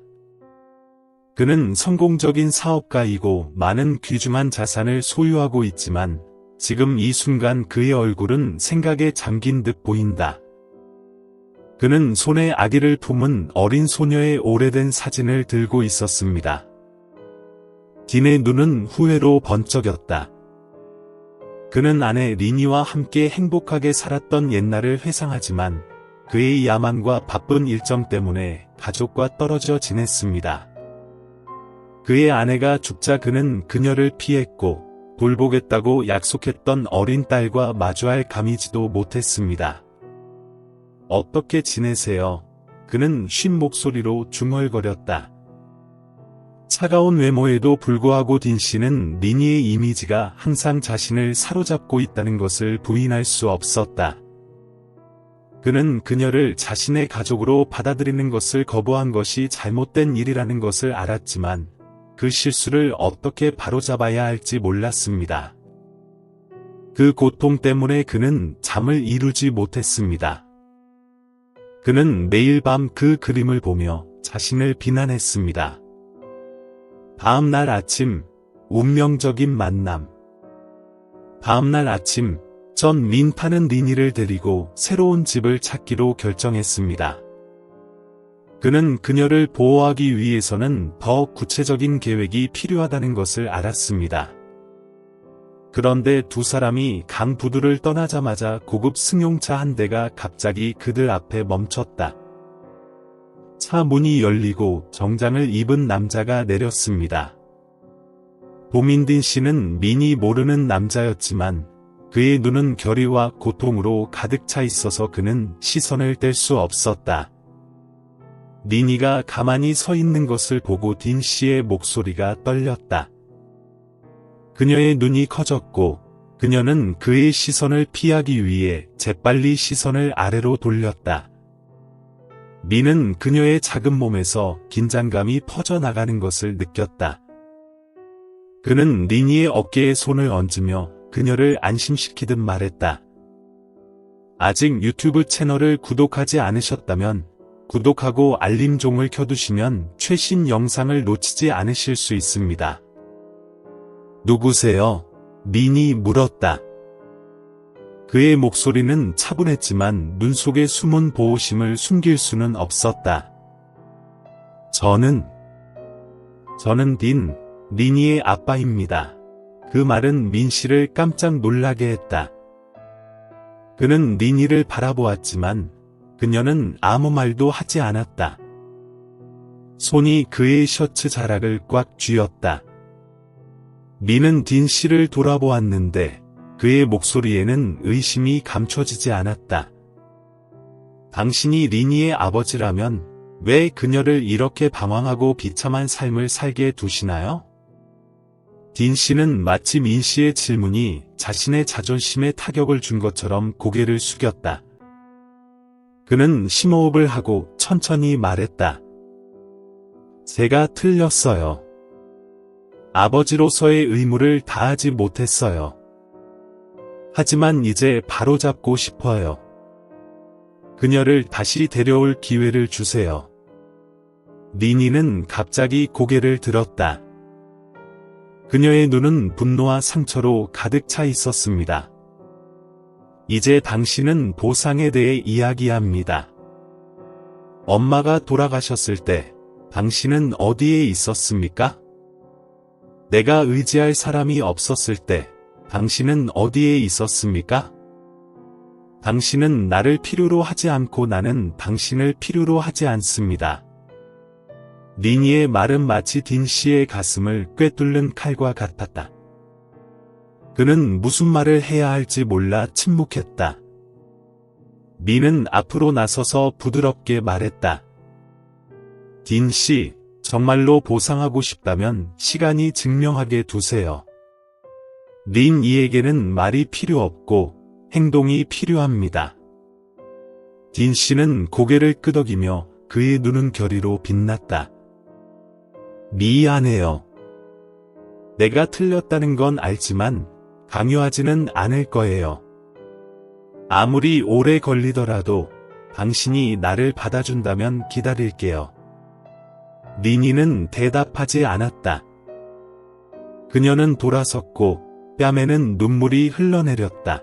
그는 성공적인 사업가이고 많은 귀중한 자산을 소유하고 있지만 지금 이 순간 그의 얼굴은 생각에 잠긴 듯 보인다. 그는 손에 아기를 품은 어린 소녀의 오래된 사진을 들고 있었습니다. 딘의 눈은 후회로 번쩍였다. 그는 아내 리니와 함께 행복하게 살았던 옛날을 회상하지만 그의 야만과 바쁜 일정 때문에 가족과 떨어져 지냈습니다. 그의 아내가 죽자 그는 그녀를 피했고 돌보겠다고 약속했던 어린 딸과 마주할 감이지도 못했습니다. 어떻게 지내세요? 그는 쉰 목소리로 중얼거렸다. 차가운 외모에도 불구하고 딘 씨는 리니의 이미지가 항상 자신을 사로잡고 있다는 것을 부인할 수 없었다. 그는 그녀를 자신의 가족으로 받아들이는 것을 거부한 것이 잘못된 일이라는 것을 알았지만 그 실수를 어떻게 바로잡아야 할지 몰랐습니다. 그 고통 때문에 그는 잠을 이루지 못했습니다. 그는 매일 밤 그 그림을 보며 자신을 비난했습니다. 다음 날 아침, 운명적인 만남. 다음 날 아침, 전 민파는 리니를 데리고 새로운 집을 찾기로 결정했습니다. 그는 그녀를 보호하기 위해서는 더 구체적인 계획이 필요하다는 것을 알았습니다. 그런데 두 사람이 강부두를 떠나자마자 고급 승용차 한 대가 갑자기 그들 앞에 멈췄다. 차 문이 열리고 정장을 입은 남자가 내렸습니다. 보민딘 씨는 민이 모르는 남자였지만 그의 눈은 결의와 고통으로 가득 차 있어서 그는 시선을 뗄 수 없었다. 리니가 가만히 서 있는 것을 보고 딘 씨의 목소리가 떨렸다. 그녀의 눈이 커졌고 그녀는 그의 시선을 피하기 위해 재빨리 시선을 아래로 돌렸다. 민은 그녀의 작은 몸에서 긴장감이 퍼져나가는 것을 느꼈다. 그는 리니의 어깨에 손을 얹으며 그녀를 안심시키듯 말했다. 아직 유튜브 채널을 구독하지 않으셨다면 구독하고 알림종을 켜두시면 최신 영상을 놓치지 않으실 수 있습니다. 누구세요? 민이 물었다. 그의 목소리는 차분했지만 눈 속에 숨은 보호심을 숨길 수는 없었다. 저는 린이의 아빠입니다. 그 말은 민 씨를 깜짝 놀라게 했다. 그는 린이를 바라보았지만 그녀는 아무 말도 하지 않았다. 손이 그의 셔츠 자락을 꽉 쥐었다. 민은 딘 씨를 돌아보았는데 그의 목소리에는 의심이 감춰지지 않았다. 당신이 린이의 아버지라면 왜 그녀를 이렇게 방황하고 비참한 삶을 살게 두시나요? 딘 씨는 마치 민 씨의 질문이 자신의 자존심에 타격을 준 것처럼 고개를 숙였다. 그는 심호흡을 하고 천천히 말했다. 제가 틀렸어요. 아버지로서의 의무를 다하지 못했어요. 하지만 이제 바로잡고 싶어요. 그녀를 다시 데려올 기회를 주세요. 린이는 갑자기 고개를 들었다. 그녀의 눈은 분노와 상처로 가득 차 있었습니다. 이제 당신은 보상에 대해 이야기합니다. 엄마가 돌아가셨을 때 당신은 어디에 있었습니까? 내가 의지할 사람이 없었을 때 당신은 어디에 있었습니까? 당신은 나를 필요로 하지 않고 나는 당신을 필요로 하지 않습니다. 린이의 말은 마치 딘 씨의 가슴을 꿰뚫는 칼과 같았다. 그는 무슨 말을 해야 할지 몰라 침묵했다. 민은 앞으로 나서서 부드럽게 말했다. 딘 씨, 정말로 보상하고 싶다면 시간이 증명하게 두세요. 린이에게는 말이 필요 없고 행동이 필요합니다. 딘 씨는 고개를 끄덕이며 그의 눈은 결의로 빛났다. 미안해요. 내가 틀렸다는 건 알지만 강요하지는 않을 거예요. 아무리 오래 걸리더라도 당신이 나를 받아준다면 기다릴게요. 린이는 대답하지 않았다. 그녀는 돌아섰고 뺨에는 눈물이 흘러내렸다.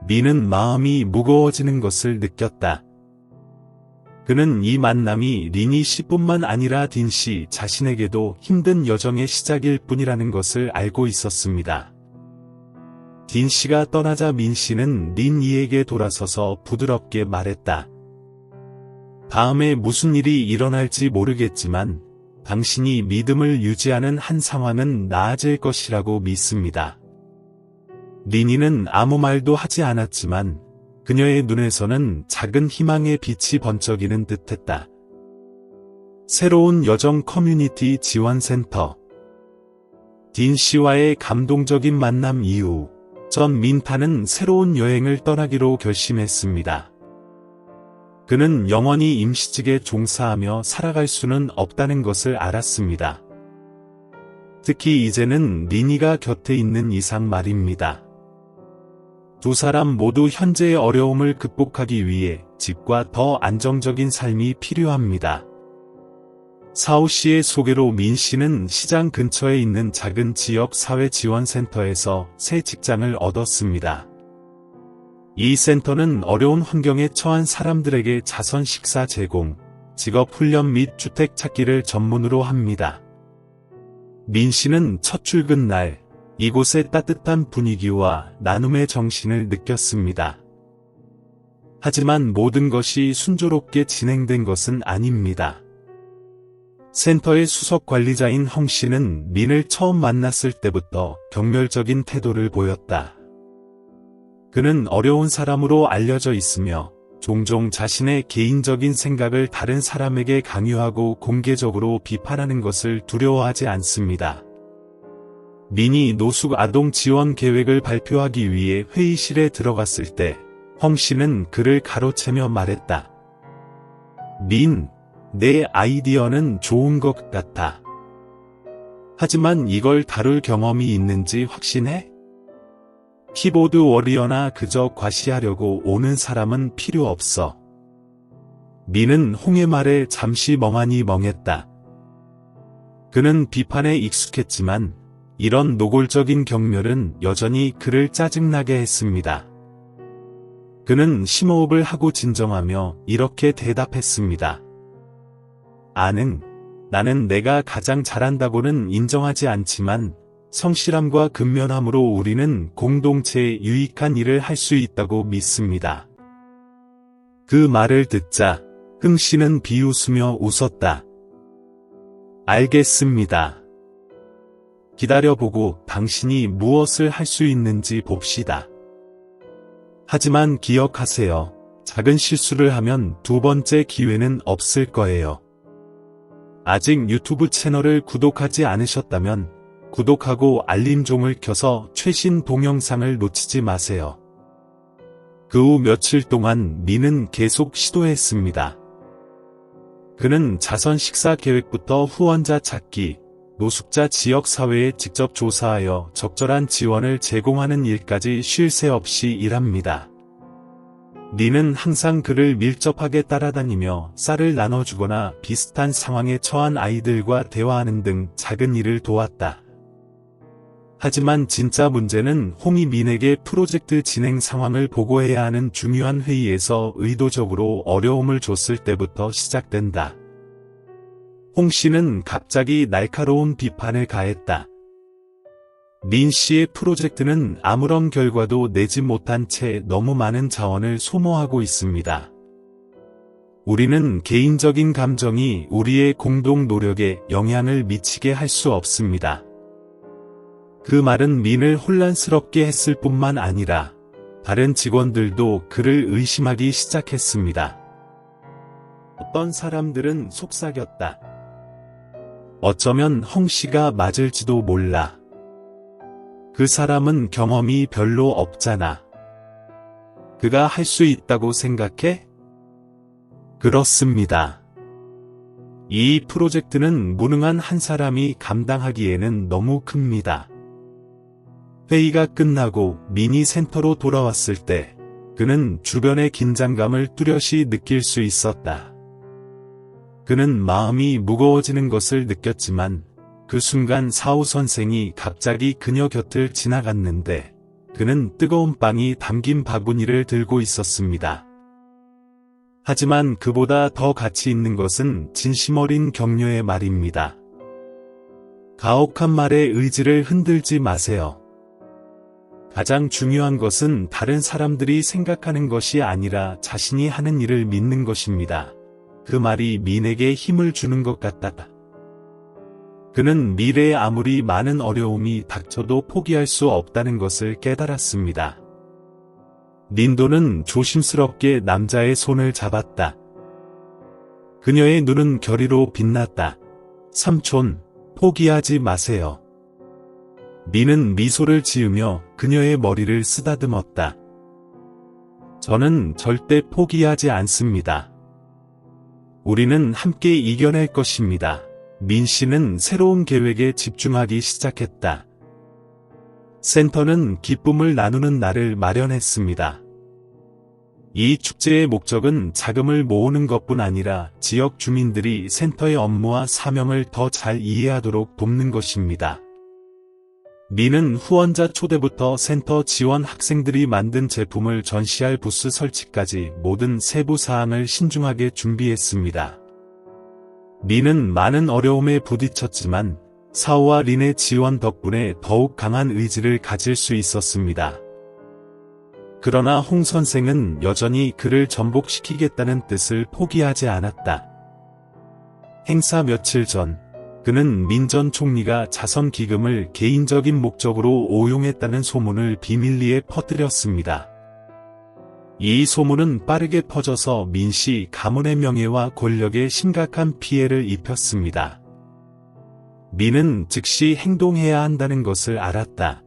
민은 마음이 무거워지는 것을 느꼈다. 그는 이 만남이 린이 씨뿐만 아니라 딘 씨 자신에게도 힘든 여정의 시작일 뿐이라는 것을 알고 있었습니다. 딘 씨가 떠나자 민 씨는 린이에게 돌아서서 부드럽게 말했다. 다음에 무슨 일이 일어날지 모르겠지만 당신이 믿음을 유지하는 한 상황은 나아질 것이라고 믿습니다. 린이는 아무 말도 하지 않았지만 그녀의 눈에서는 작은 희망의 빛이 번쩍이는 듯했다. 새로운 여정 커뮤니티 지원센터. 딘 씨와의 감동적인 만남 이후 전 민타는 새로운 여행을 떠나기로 결심했습니다. 그는 영원히 임시직에 종사하며 살아갈 수는 없다는 것을 알았습니다. 특히 이제는 린이가 곁에 있는 이상 말입니다. 두 사람 모두 현재의 어려움을 극복하기 위해 집과 더 안정적인 삶이 필요합니다. 사오 씨의 소개로 민 씨는 시장 근처에 있는 작은 지역 사회지원센터에서 새 직장을 얻었습니다. 이 센터는 어려운 환경에 처한 사람들에게 자선 식사 제공, 직업 훈련 및 주택 찾기를 전문으로 합니다. 민 씨는 첫 출근 날 이곳의 따뜻한 분위기와 나눔의 정신을 느꼈습니다. 하지만 모든 것이 순조롭게 진행된 것은 아닙니다. 센터의 수석 관리자인 헝 씨는 민을 처음 만났을 때부터 경멸적인 태도를 보였다. 그는 어려운 사람으로 알려져 있으며 종종 자신의 개인적인 생각을 다른 사람에게 강요하고 공개적으로 비판하는 것을 두려워하지 않습니다. 민이 노숙 아동 지원 계획을 발표하기 위해 회의실에 들어갔을 때 헝 씨는 그를 가로채며 말했다. 민, 내 아이디어는 좋은 것 같아. 하지만 이걸 다룰 경험이 있는지 확신해? 키보드 워리어나 그저 과시하려고 오는 사람은 필요 없어. 민은 홍의 말에 잠시 멍하니 멍했다. 그는 비판에 익숙했지만 이런 노골적인 경멸은 여전히 그를 짜증나게 했습니다. 그는 심호흡을 하고 진정하며 이렇게 대답했습니다. 나는 내가 가장 잘한다고는 인정하지 않지만 성실함과 근면함으로 우리는 공동체에 유익한 일을 할 수 있다고 믿습니다. 그 말을 듣자 흥 씨는 비웃으며 웃었다. 알겠습니다. 기다려보고 당신이 무엇을 할 수 있는지 봅시다. 하지만 기억하세요. 작은 실수를 하면 두 번째 기회는 없을 거예요. 아직 유튜브 채널을 구독하지 않으셨다면 구독하고 알림종을 켜서 최신 동영상을 놓치지 마세요. 그 후 며칠 동안 민은 계속 시도했습니다. 그는 자선 식사 계획부터 후원자 찾기, 노숙자 지역사회에 직접 조사하여 적절한 지원을 제공하는 일까지 쉴 새 없이 일합니다. 민은 항상 그를 밀접하게 따라다니며 쌀을 나눠주거나 비슷한 상황에 처한 아이들과 대화하는 등 작은 일을 도왔다. 하지만 진짜 문제는 홍이 민에게 프로젝트 진행 상황을 보고해야 하는 중요한 회의에서 의도적으로 어려움을 줬을 때부터 시작된다. 홍 씨는 갑자기 날카로운 비판을 가했다. 민 씨의 프로젝트는 아무런 결과도 내지 못한 채 너무 많은 자원을 소모하고 있습니다. 우리는 개인적인 감정이 우리의 공동 노력에 영향을 미치게 할 수 없습니다. 그 말은 민을 혼란스럽게 했을 뿐만 아니라 다른 직원들도 그를 의심하기 시작했습니다. 어떤 사람들은 속삭였다. 어쩌면 홍 씨가 맞을지도 몰라. 그 사람은 경험이 별로 없잖아. 그가 할 수 있다고 생각해? 그렇습니다. 이 프로젝트는 무능한 한 사람이 감당하기에는 너무 큽니다. 회의가 끝나고 민이 센터로 돌아왔을 때 그는 주변의 긴장감을 뚜렷이 느낄 수 있었다. 그는 마음이 무거워지는 것을 느꼈지만 그 순간 사오 선생이 갑자기 그녀 곁을 지나갔는데 그는 뜨거운 빵이 담긴 바구니를 들고 있었습니다. 하지만 그보다 더 가치 있는 것은 진심 어린 격려의 말입니다. 가혹한 말의 의지를 흔들지 마세요. 가장 중요한 것은 다른 사람들이 생각하는 것이 아니라 자신이 하는 일을 믿는 것입니다. 그 말이 민에게 힘을 주는 것 같다. 그는 미래에 아무리 많은 어려움이 닥쳐도 포기할 수 없다는 것을 깨달았습니다. 린도는 조심스럽게 남자의 손을 잡았다. 그녀의 눈은 결의로 빛났다. 삼촌, 포기하지 마세요. 민은 미소를 지으며 그녀의 머리를 쓰다듬었다. 저는 절대 포기하지 않습니다. 우리는 함께 이겨낼 것입니다. 민 씨는 새로운 계획에 집중하기 시작했다. 센터는 기쁨을 나누는 날을 마련했습니다. 이 축제의 목적은 자금을 모으는 것뿐 아니라 지역 주민들이 센터의 업무와 사명을 더 잘 이해하도록 돕는 것입니다. 민은 후원자 초대부터 센터 지원 학생들이 만든 제품을 전시할 부스 설치까지 모든 세부 사항을 신중하게 준비했습니다. 민은 많은 어려움에 부딪혔지만 사오와 린의 지원 덕분에 더욱 강한 의지를 가질 수 있었습니다. 그러나 홍 선생은 여전히 그를 전복시키겠다는 뜻을 포기하지 않았다. 행사 며칠 전, 그는 민 전 총리가 자선 기금을 개인적인 목적으로 오용했다는 소문을 비밀리에 퍼뜨렸습니다. 이 소문은 빠르게 퍼져서 민 씨 가문의 명예와 권력에 심각한 피해를 입혔습니다. 민은 즉시 행동해야 한다는 것을 알았다.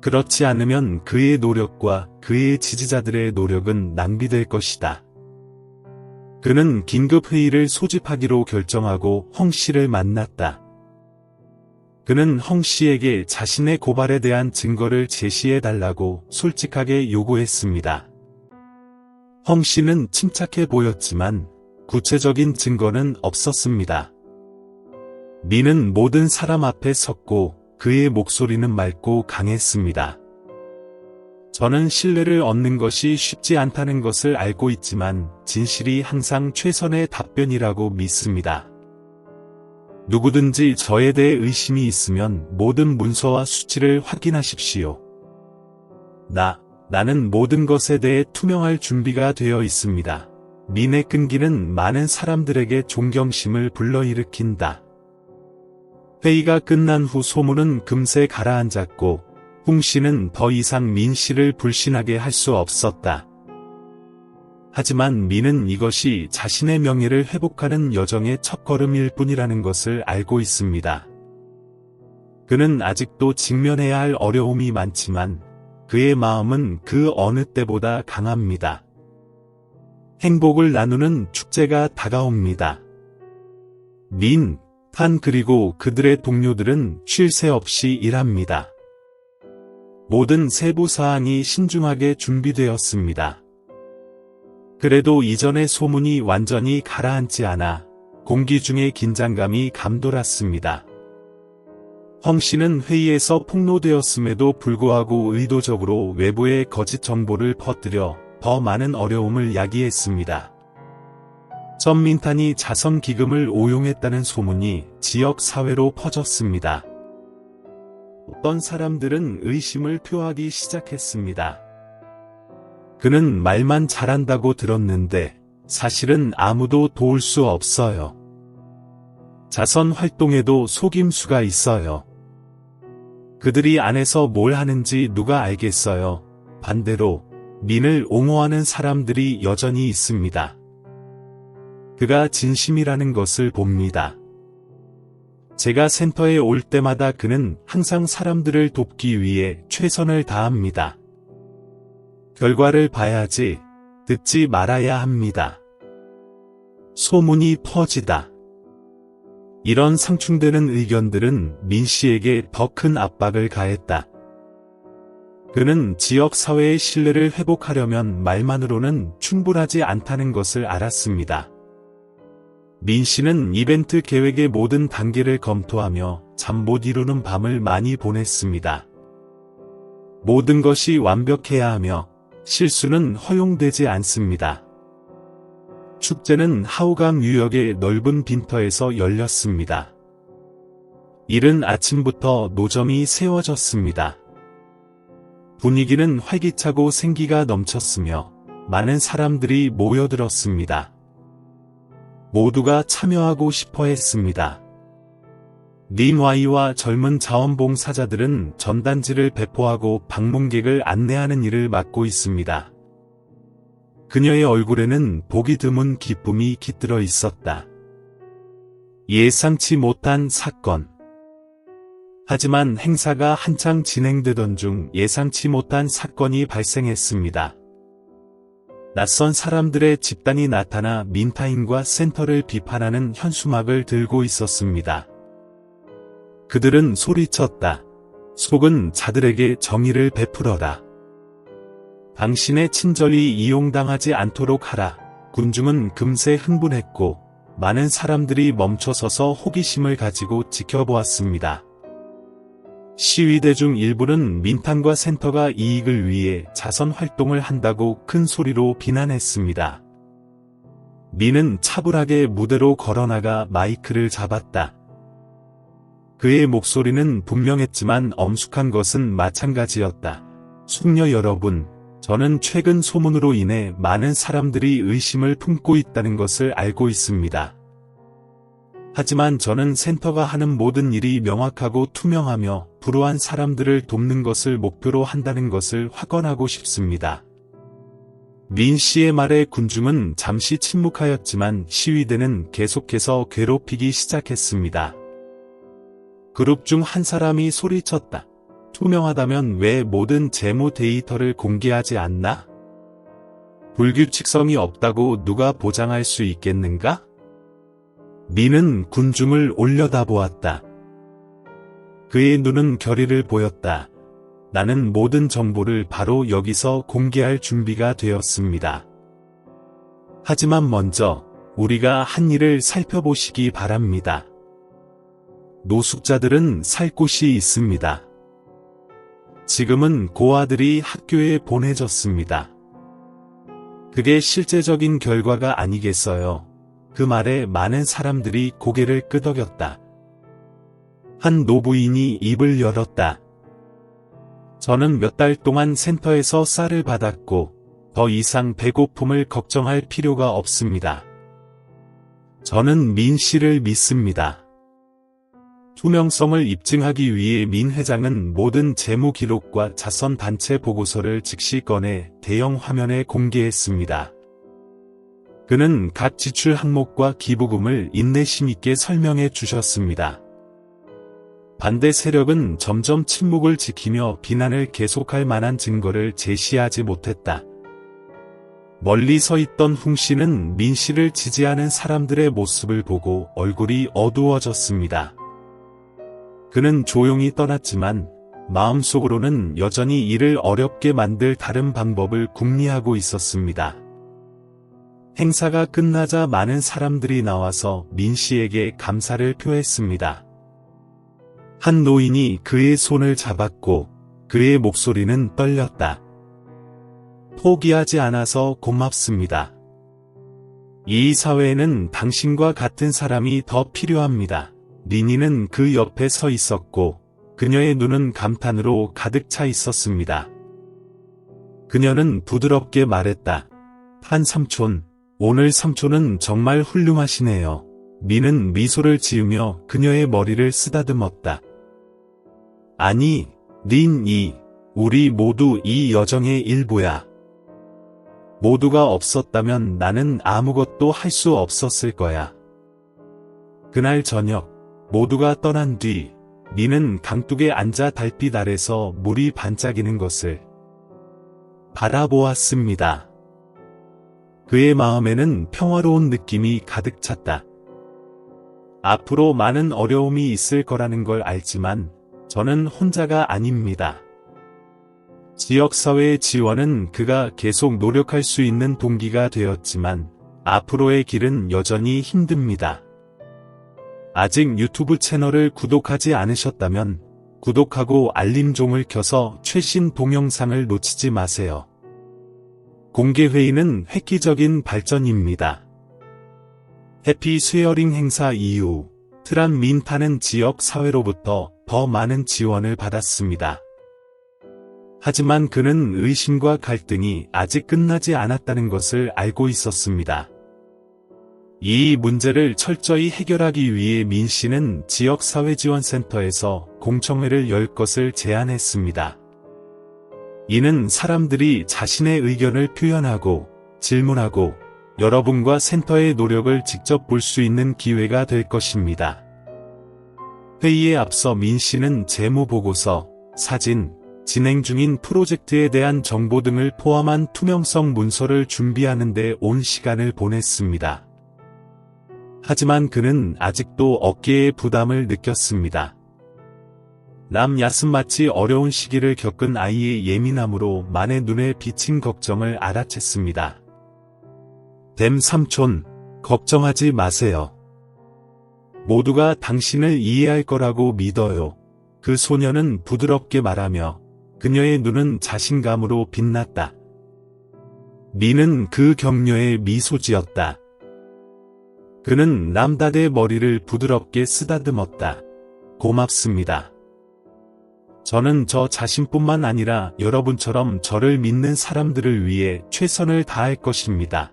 그렇지 않으면 그의 노력과 그의 지지자들의 노력은 낭비될 것이다. 그는 긴급 회의를 소집하기로 결정하고 홍 씨를 만났다. 그는 홍 씨에게 자신의 고발에 대한 증거를 제시해달라고 솔직하게 요구했습니다. 홍 씨는 침착해 보였지만 구체적인 증거는 없었습니다. 민은 모든 사람 앞에 섰고 그의 목소리는 맑고 강했습니다. 저는 신뢰를 얻는 것이 쉽지 않다는 것을 알고 있지만 진실이 항상 최선의 답변이라고 믿습니다. 누구든지 저에 대해 의심이 있으면 모든 문서와 수치를 확인하십시오. 나는 모든 것에 대해 투명할 준비가 되어 있습니다. 민의 끈기는 많은 사람들에게 존경심을 불러일으킨다. 회의가 끝난 후 소문은 금세 가라앉았고 홍 씨는 더 이상 민 씨를 불신하게 할 수 없었다. 하지만 민은 이것이 자신의 명예를 회복하는 여정의 첫걸음일 뿐이라는 것을 알고 있습니다. 그는 아직도 직면해야 할 어려움이 많지만 그의 마음은 그 어느 때보다 강합니다. 행복을 나누는 축제가 다가옵니다. 민, 판 그리고 그들의 동료들은 쉴 새 없이 일합니다. 모든 세부 사항이 신중하게 준비되었습니다. 그래도 이전의 소문이 완전히 가라앉지 않아 공기 중의 긴장감이 감돌았습니다. 헝 씨는 회의에서 폭로되었음에도 불구하고 의도적으로 외부에 거짓 정보를 퍼뜨려 더 많은 어려움을 야기했습니다. 전민탄이 자선 기금을 오용했다는 소문이 지역 사회로 퍼졌습니다. 어떤 사람들은 의심을 표하기 시작했습니다. 그는 말만 잘한다고 들었는데 사실은 아무도 도울 수 없어요. 자선 활동에도 속임수가 있어요. 그들이 안에서 뭘 하는지 누가 알겠어요. 반대로 민을 옹호하는 사람들이 여전히 있습니다. 그가 진심이라는 것을 봅니다. 제가 센터에 올 때마다 그는 항상 사람들을 돕기 위해 최선을 다합니다. 결과를 봐야지, 듣지 말아야 합니다. 소문이 퍼지다. 이런 상충되는 의견들은 민 씨에게 더 큰 압박을 가했다. 그는 지역 사회의 신뢰를 회복하려면 말만으로는 충분하지 않다는 것을 알았습니다. 민 씨는 이벤트 계획의 모든 단계를 검토하며 잠 못 이루는 밤을 많이 보냈습니다. 모든 것이 완벽해야 하며 실수는 허용되지 않습니다. 축제는 하우강 유역의 넓은 빈터에서 열렸습니다. 이른 아침부터 노점이 세워졌습니다. 분위기는 활기차고 생기가 넘쳤으며 많은 사람들이 모여들었습니다. 모두가 참여하고 싶어 했습니다. 린와이와 젊은 자원봉사자들은 전단지를 배포하고 방문객을 안내하는 일을 맡고 있습니다. 그녀의 얼굴에는 보기 드문 기쁨이 깃들어 있었다. 예상치 못한 사건. 하지만 행사가 한창 진행되던 중 예상치 못한 사건이 발생했습니다. 낯선 사람들의 집단이 나타나 민타인과 센터를 비판하는 현수막을 들고 있었습니다. 그들은 소리쳤다. 속은 자들에게 정의를 베풀어라. 당신의 친절이 이용당하지 않도록 하라. 군중은 금세 흥분했고 많은 사람들이 멈춰서서 호기심을 가지고 지켜보았습니다. 시위대 중 일부는 민탄과 센터가 이익을 위해 자선 활동을 한다고 큰 소리로 비난했습니다. 민은 차분하게 무대로 걸어나가 마이크를 잡았다. 그의 목소리는 분명했지만 엄숙한 것은 마찬가지였다. 숙녀 여러분, 저는 최근 소문으로 인해 많은 사람들이 의심을 품고 있다는 것을 알고 있습니다. 하지만 저는 센터가 하는 모든 일이 명확하고 투명하며 불우한 사람들을 돕는 것을 목표로 한다는 것을 확언하고 싶습니다. 민 씨의 말에 군중은 잠시 침묵하였지만 시위대는 계속해서 괴롭히기 시작했습니다. 그룹 중 한 사람이 소리쳤다. 투명하다면 왜 모든 재무 데이터를 공개하지 않나? 불규칙성이 없다고 누가 보장할 수 있겠는가? 민은 군중을 올려다보았다. 그의 눈은 결의를 보였다. 나는 모든 정보를 바로 여기서 공개할 준비가 되었습니다. 하지만 먼저 우리가 한 일을 살펴보시기 바랍니다. 노숙자들은 살 곳이 있습니다. 지금은 고아들이 학교에 보내졌습니다. 그게 실제적인 결과가 아니겠어요. 그 말에 많은 사람들이 고개를 끄덕였다. 한 노부인이 입을 열었다. 저는 몇 달 동안 센터에서 쌀을 받았고 더 이상 배고픔을 걱정할 필요가 없습니다. 저는 민 씨를 믿습니다. 투명성을 입증하기 위해 민 회장은 모든 재무 기록과 자선 단체 보고서를 즉시 꺼내 대형 화면에 공개했습니다. 그는 각 지출 항목과 기부금을 인내심 있게 설명해 주셨습니다. 반대 세력은 점점 침묵을 지키며 비난을 계속할 만한 증거를 제시하지 못했다. 멀리 서 있던 훈 씨는 민 씨를 지지하는 사람들의 모습을 보고 얼굴이 어두워졌습니다. 그는 조용히 떠났지만 마음속으로는 여전히 이를 어렵게 만들 다른 방법을 궁리하고 있었습니다. 행사가 끝나자 많은 사람들이 나와서 민 씨에게 감사를 표했습니다. 한 노인이 그의 손을 잡았고 그의 목소리는 떨렸다. 포기하지 않아서 고맙습니다. 이 사회에는 당신과 같은 사람이 더 필요합니다. 리니는 그 옆에 서 있었고 그녀의 눈은 감탄으로 가득 차 있었습니다. 그녀는 부드럽게 말했다. 한 삼촌, 오늘 삼촌은 정말 훌륭하시네요. 리는 미소를 지으며 그녀의 머리를 쓰다듬었다. 아니, 린이, 우리 모두 이 여정의 일부야. 모두가 없었다면 나는 아무것도 할 수 없었을 거야. 그날 저녁, 모두가 떠난 뒤, 린은 강둑에 앉아 달빛 아래서 물이 반짝이는 것을 바라보았습니다. 그의 마음에는 평화로운 느낌이 가득 찼다. 앞으로 많은 어려움이 있을 거라는 걸 알지만 저는 혼자가 아닙니다. 지역사회의 지원은 그가 계속 노력할 수 있는 동기가 되었지만 앞으로의 길은 여전히 힘듭니다. 아직 유튜브 채널을 구독하지 않으셨다면 구독하고 알림종을 켜서 최신 동영상을 놓치지 마세요. 공개회의는 획기적인 발전입니다. 해피 쉐어링 행사 이후 트란 민타는 지역 사회로부터 더 많은 지원을 받았습니다. 하지만 그는 의심과 갈등이 아직 끝나지 않았다는 것을 알고 있었습니다. 이 문제를 철저히 해결하기 위해 민 씨는 지역사회지원센터에서 공청회를 열 것을 제안했습니다. 이는 사람들이 자신의 의견을 표현하고 질문하고 여러분과 센터의 노력을 직접 볼 수 있는 기회가 될 것입니다. 회의에 앞서 민 씨는 재무보고서, 사진, 진행 중인 프로젝트에 대한 정보 등을 포함한 투명성 문서를 준비하는 데 온 시간을 보냈습니다. 하지만 그는 아직도 어깨에 부담을 느꼈습니다. 남 야슴마치 어려운 시기를 겪은 아이의 예민함으로 만의 눈에 비친 걱정을 알아챘습니다. 댐 삼촌, 걱정하지 마세요. 모두가 당신을 이해할 거라고 믿어요. 그 소녀는 부드럽게 말하며 그녀의 눈은 자신감으로 빛났다. 미는 그 격려에 미소 지었다. 그는 남다드의 머리를 부드럽게 쓰다듬었다. 고맙습니다. 저는 저 자신뿐만 아니라 여러분처럼 저를 믿는 사람들을 위해 최선을 다할 것입니다.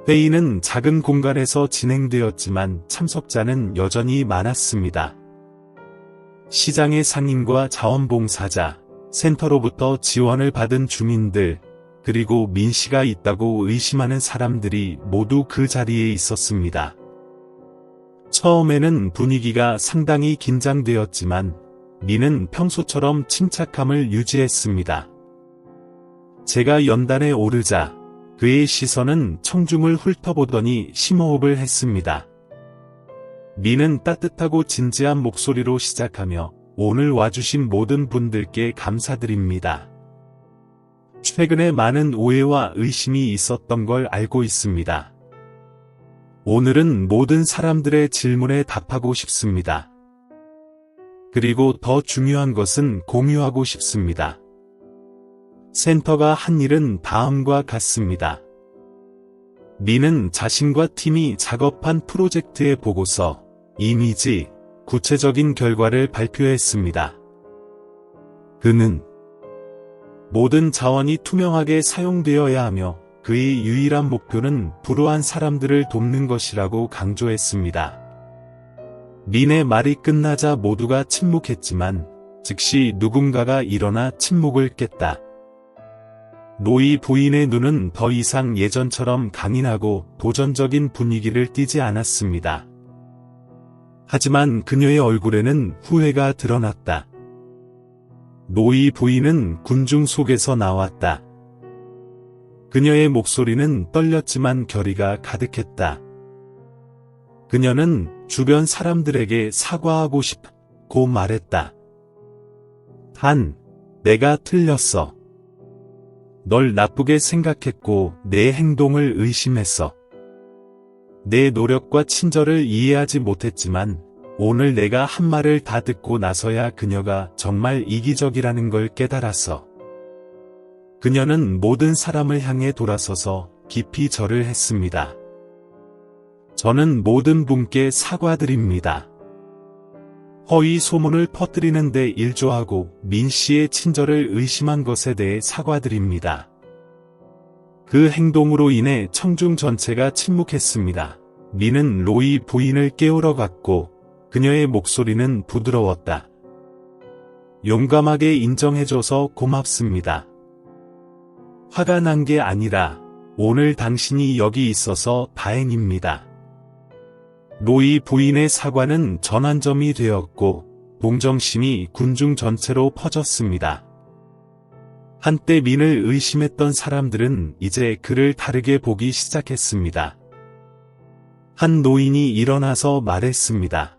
회의는 작은 공간에서 진행되었지만 참석자는 여전히 많았습니다. 시장의 상인과 자원봉사자, 센터로부터 지원을 받은 주민들, 그리고 민 씨가 있다고 의심하는 사람들이 모두 그 자리에 있었습니다. 처음에는 분위기가 상당히 긴장되었지만 민은 평소처럼 침착함을 유지했습니다. 제가 연단에 오르자 그의 시선은 청중을 훑어보더니 심호흡을 했습니다. 민은 따뜻하고 진지한 목소리로 시작하며 오늘 와주신 모든 분들께 감사드립니다. 최근에 많은 오해와 의심이 있었던 걸 알고 있습니다. 오늘은 모든 사람들의 질문에 답하고 싶습니다. 그리고 더 중요한 것은 공유하고 싶습니다. 센터가 한 일은 다음과 같습니다. 민은 자신과 팀이 작업한 프로젝트의 보고서, 이미지, 구체적인 결과를 발표했습니다. 그는 모든 자원이 투명하게 사용되어야 하며 그의 유일한 목표는 불우한 사람들을 돕는 것이라고 강조했습니다. 민의 말이 끝나자 모두가 침묵했지만 즉시 누군가가 일어나 침묵을 깼다. 노이 부인의 눈은 더 이상 예전처럼 강인하고 도전적인 분위기를 띠지 않았습니다. 하지만 그녀의 얼굴에는 후회가 드러났다. 노이 부인은 군중 속에서 나왔다. 그녀의 목소리는 떨렸지만 결의가 가득했다. 그녀는 주변 사람들에게 사과하고 싶고 말했다. 단, 내가 틀렸어. 널 나쁘게 생각했고 내 행동을 의심했어. 내 노력과 친절을 이해하지 못했지만 오늘 내가 한 말을 다 듣고 나서야 그녀가 정말 이기적이라는 걸 깨달았어. 그녀는 모든 사람을 향해 돌아서서 깊이 절을 했습니다. 저는 모든 분께 사과드립니다. 허위 소문을 퍼뜨리는 데 일조하고 민 씨의 친절을 의심한 것에 대해 사과드립니다. 그 행동으로 인해 청중 전체가 침묵했습니다. 민은 로이 부인을 깨우러 갔고 그녀의 목소리는 부드러웠다. 용감하게 인정해줘서 고맙습니다. 화가 난 게 아니라 오늘 당신이 여기 있어서 다행입니다. 로이 부인의 사과는 전환점이 되었고 동정심이 군중 전체로 퍼졌습니다. 한때 민을 의심했던 사람들은 이제 그를 다르게 보기 시작했습니다. 한 노인이 일어나서 말했습니다.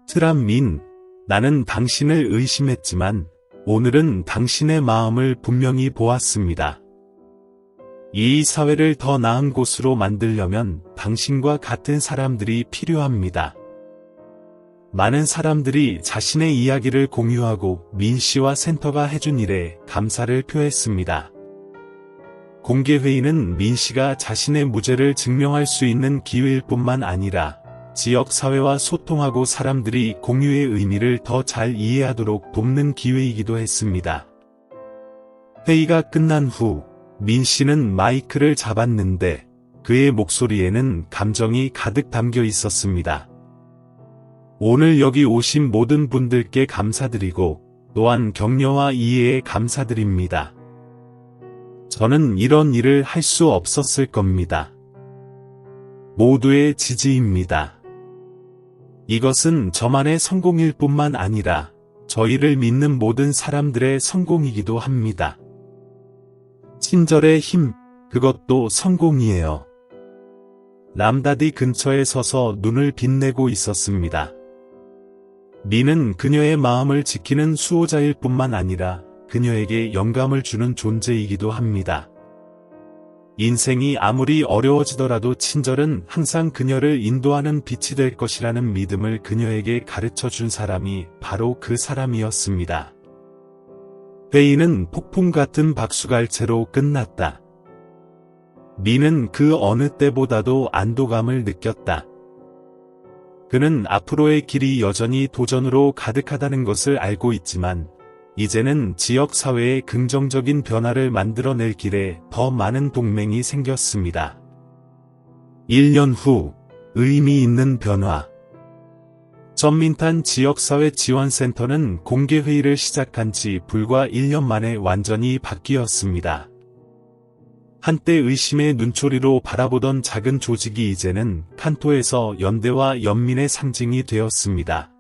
트람 민, 나는 당신을 의심했지만 오늘은 당신의 마음을 분명히 보았습니다. 이 사회를 더 나은 곳으로 만들려면 당신과 같은 사람들이 필요합니다. 많은 사람들이 자신의 이야기를 공유하고 민 씨와 센터가 해준 일에 감사를 표했습니다. 공개회의는 민 씨가 자신의 무죄를 증명할 수 있는 기회일 뿐만 아니라 지역사회와 소통하고 사람들이 공유의 의미를 더 잘 이해하도록 돕는 기회이기도 했습니다. 회의가 끝난 후 민 씨는 마이크를 잡았는데 그의 목소리에는 감정이 가득 담겨 있었습니다. 오늘 여기 오신 모든 분들께 감사드리고 또한 격려와 이해에 감사드립니다. 저는 이런 일을 할 수 없었을 겁니다. 모두의 지지입니다. 이것은 저만의 성공일 뿐만 아니라 저희를 믿는 모든 사람들의 성공이기도 합니다. 친절의 힘, 그것도 성공이에요. 람다디 근처에 서서 눈을 빛내고 있었습니다. 민은 그녀의 마음을 지키는 수호자일 뿐만 아니라 그녀에게 영감을 주는 존재이기도 합니다. 인생이 아무리 어려워지더라도 친절은 항상 그녀를 인도하는 빛이 될 것이라는 믿음을 그녀에게 가르쳐 준 사람이 바로 그 사람이었습니다. 회의는 폭풍 같은 박수갈채로 끝났다. 민은 그 어느 때보다도 안도감을 느꼈다. 그는 앞으로의 길이 여전히 도전으로 가득하다는 것을 알고 있지만 이제는 지역사회에 긍정적인 변화를 만들어낼 길에 더 많은 동맹이 생겼습니다. 1년 후 의미 있는 변화. 전민탄 지역사회 지원센터는 공개회의를 시작한 지 불과 1년 만에 완전히 바뀌었습니다. 한때 의심의 눈초리로 바라보던 작은 조직이 이제는 칸토에서 연대와 연민의 상징이 되었습니다.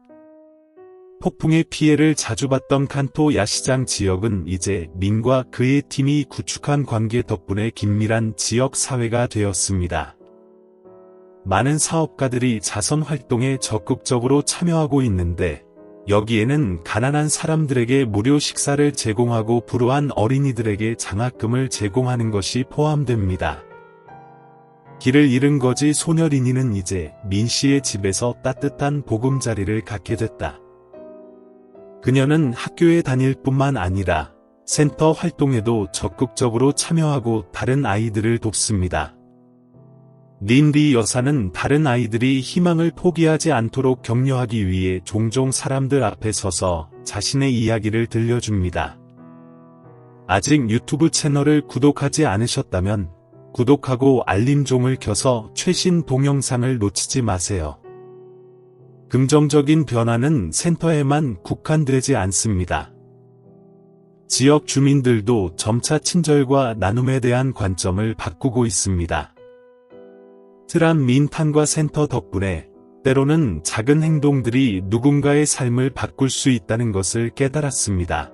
폭풍의 피해를 자주 봤던 칸토 야시장 지역은 이제 민과 그의 팀이 구축한 관계 덕분에 긴밀한 지역 사회가 되었습니다. 많은 사업가들이 자선 활동에 적극적으로 참여하고 있는데 여기에는 가난한 사람들에게 무료 식사를 제공하고 불우한 어린이들에게 장학금을 제공하는 것이 포함됩니다. 길을 잃은 거지. 소녀 리니는 이제 민 씨의 집에서 따뜻한 보금자리를 갖게 됐다. 그녀는 학교에 다닐 뿐만 아니라 센터 활동에도 적극적으로 참여하고 다른 아이들을 돕습니다. 린리 여사는 다른 아이들이 희망을 포기하지 않도록 격려하기 위해 종종 사람들 앞에 서서 자신의 이야기를 들려줍니다. 아직 유튜브 채널을 구독하지 않으셨다면 구독하고 알림종을 켜서 최신 동영상을 놓치지 마세요. 긍정적인 변화는 센터에만 국한되지 않습니다. 지역 주민들도 점차 친절과 나눔에 대한 관점을 바꾸고 있습니다. 트람 민탄과 센터 덕분에 때로는 작은 행동들이 누군가의 삶을 바꿀 수 있다는 것을 깨달았습니다.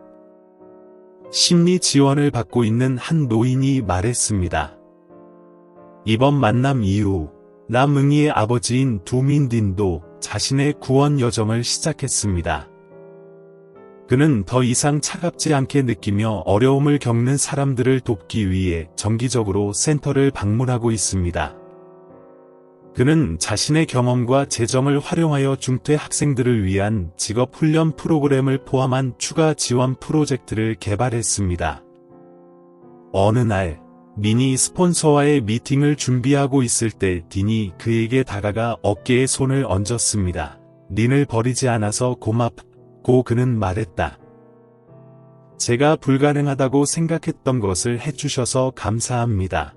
심리 지원을 받고 있는 한 노인이 말했습니다. 이번 만남 이후 남응이의 아버지인 두민딘도 자신의 구원 여정을 시작했습니다. 그는 더 이상 차갑지 않게 느끼며 어려움을 겪는 사람들을 돕기 위해 정기적으로 센터를 방문하고 있습니다. 그는 자신의 경험과 재정을 활용하여 중퇴 학생들을 위한 직업훈련 프로그램을 포함한 추가 지원 프로젝트를 개발했습니다. 어느 날 민이 스폰서와의 미팅을 준비하고 있을 때 딘이 그에게 다가가 어깨에 손을 얹었습니다. 린을 버리지 않아서 고맙고 그는 말했다. 제가 불가능하다고 생각했던 것을 해주셔서 감사합니다.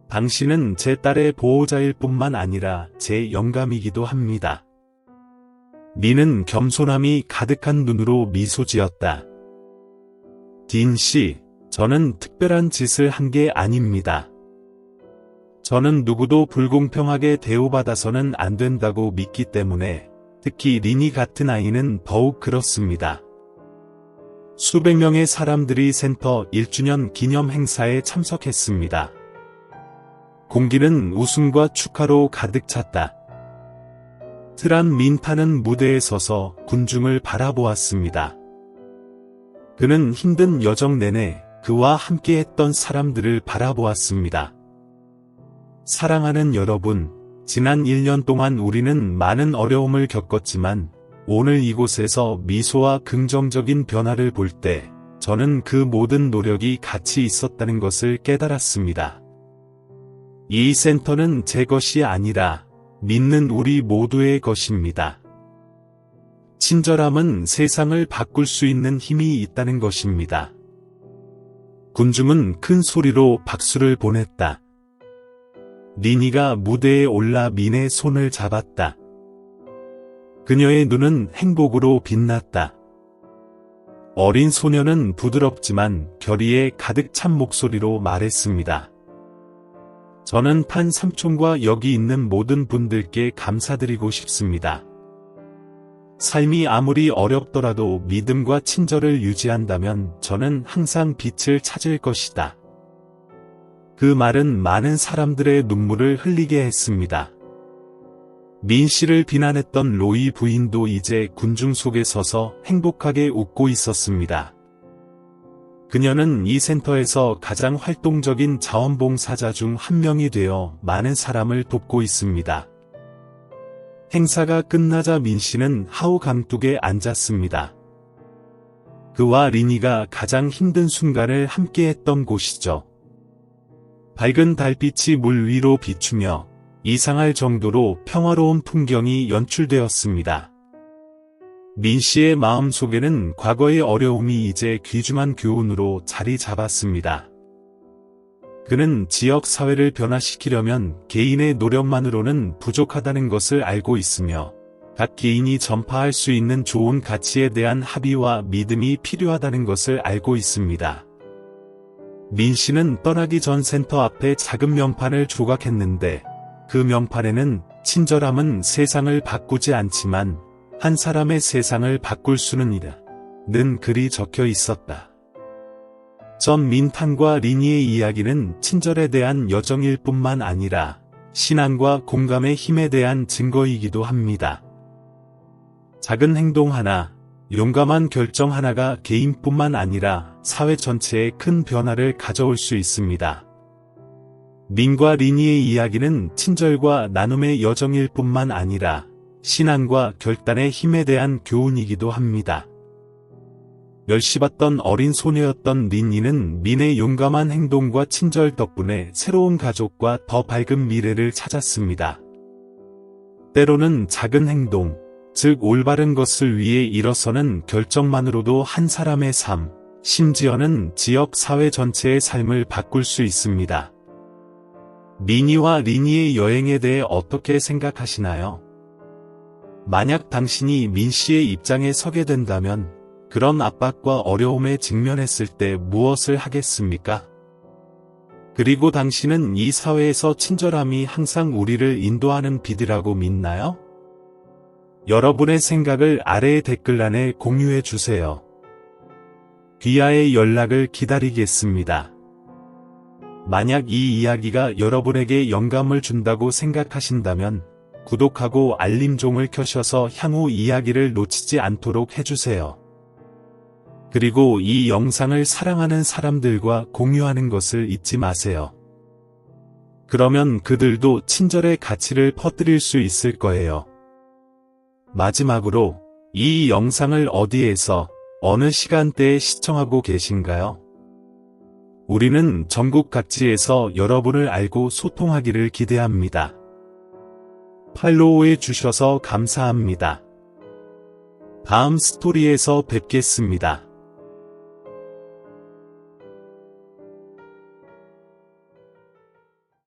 당신은 제 딸의 보호자일 뿐만 아니라 제 영감이기도 합니다. 린은 겸손함이 가득한 눈으로 미소 지었다. 딘 씨, 저는 특별한 짓을 한 게 아닙니다. 저는 누구도 불공평하게 대우받아서는 안 된다고 믿기 때문에 특히 리니 같은 아이는 더욱 그렇습니다. 수백 명의 사람들이 센터 1주년 기념 행사에 참석했습니다. 공기는 웃음과 축하로 가득 찼다. 트람 민타는 무대에 서서 군중을 바라보았습니다. 그는 힘든 여정 내내 그와 함께했던 사람들을 바라보았습니다. 사랑하는 여러분, 지난 1년 동안 우리는 많은 어려움을 겪었지만 오늘 이곳에서 미소와 긍정적인 변화를 볼 때 저는 그 모든 노력이 가치 있었다는 것을 깨달았습니다. 이 센터는 제 것이 아니라 믿는 우리 모두의 것입니다. 친절함은 세상을 바꿀 수 있는 힘이 있다는 것입니다. 군중은 큰 소리로 박수를 보냈다. 리니가 무대에 올라 민의 손을 잡았다. 그녀의 눈은 행복으로 빛났다. 어린 소녀는 부드럽지만 결의에 가득 찬 목소리로 말했습니다. 저는 판 삼촌과 여기 있는 모든 분들께 감사드리고 싶습니다. 삶이 아무리 어렵더라도 믿음과 친절을 유지한다면 저는 항상 빛을 찾을 것이다. 그 말은 많은 사람들의 눈물을 흘리게 했습니다. 민 씨를 비난했던 로이 부인도 이제 군중 속에 서서 행복하게 웃고 있었습니다. 그녀는 이 센터에서 가장 활동적인 자원봉사자 중 한 명이 되어 많은 사람을 돕고 있습니다. 행사가 끝나자 민 씨는 하우 감독에 앉았습니다. 그와 리니가 가장 힘든 순간을 함께했던 곳이죠. 밝은 달빛이 물 위로 비추며 이상할 정도로 평화로운 풍경이 연출되었습니다. 민 씨의 마음속에는 과거의 어려움이 이제 귀중한 교훈으로 자리 잡았습니다. 그는 지역 사회를 변화시키려면 개인의 노력만으로는 부족하다는 것을 알고 있으며 각 개인이 전파할 수 있는 좋은 가치에 대한 합의와 믿음이 필요하다는 것을 알고 있습니다. 민 씨는 떠나기 전 센터 앞에 작은 명판을 조각했는데 그 명판에는 친절함은 세상을 바꾸지 않지만 한 사람의 세상을 바꿀 수는 있다는 글이 적혀 있었다. 전 민탄과 리니의 이야기는 친절에 대한 여정일 뿐만 아니라 신앙과 공감의 힘에 대한 증거이기도 합니다. 작은 행동 하나, 용감한 결정 하나가 개인뿐만 아니라 사회 전체에 큰 변화를 가져올 수 있습니다. 민과 리니의 이야기는 친절과 나눔의 여정일 뿐만 아니라 신앙과 결단의 힘에 대한 교훈이기도 합니다. 멸시받던 어린 소녀였던 리니는 민의 용감한 행동과 친절 덕분에 새로운 가족과 더 밝은 미래를 찾았습니다. 때로는 작은 행동, 즉 올바른 것을 위해 일어서는 결정만으로도 한 사람의 삶, 심지어는 지역 사회 전체의 삶을 바꿀 수 있습니다. 민이와 리니의 여행에 대해 어떻게 생각하시나요? 만약 당신이 민 씨의 입장에 서게 된다면 그런 압박과 어려움에 직면했을 때 무엇을 하겠습니까? 그리고 당신은 이 사회에서 친절함이 항상 우리를 인도하는 빛이라고 믿나요? 여러분의 생각을 아래의 댓글란에 공유해 주세요. 귀하의 연락을 기다리겠습니다. 만약 이 이야기가 여러분에게 영감을 준다고 생각하신다면 구독하고 알림종을 켜셔서 향후 이야기를 놓치지 않도록 해주세요. 그리고 이 영상을 사랑하는 사람들과 공유하는 것을 잊지 마세요. 그러면 그들도 친절의 가치를 퍼뜨릴 수 있을 거예요. 마지막으로 이 영상을 어디에서 어느 시간대에 시청하고 계신가요? 우리는 전국 각지에서 여러분을 알고 소통하기를 기대합니다. 팔로우해 주셔서 감사합니다. 다음 스토리에서 뵙겠습니다.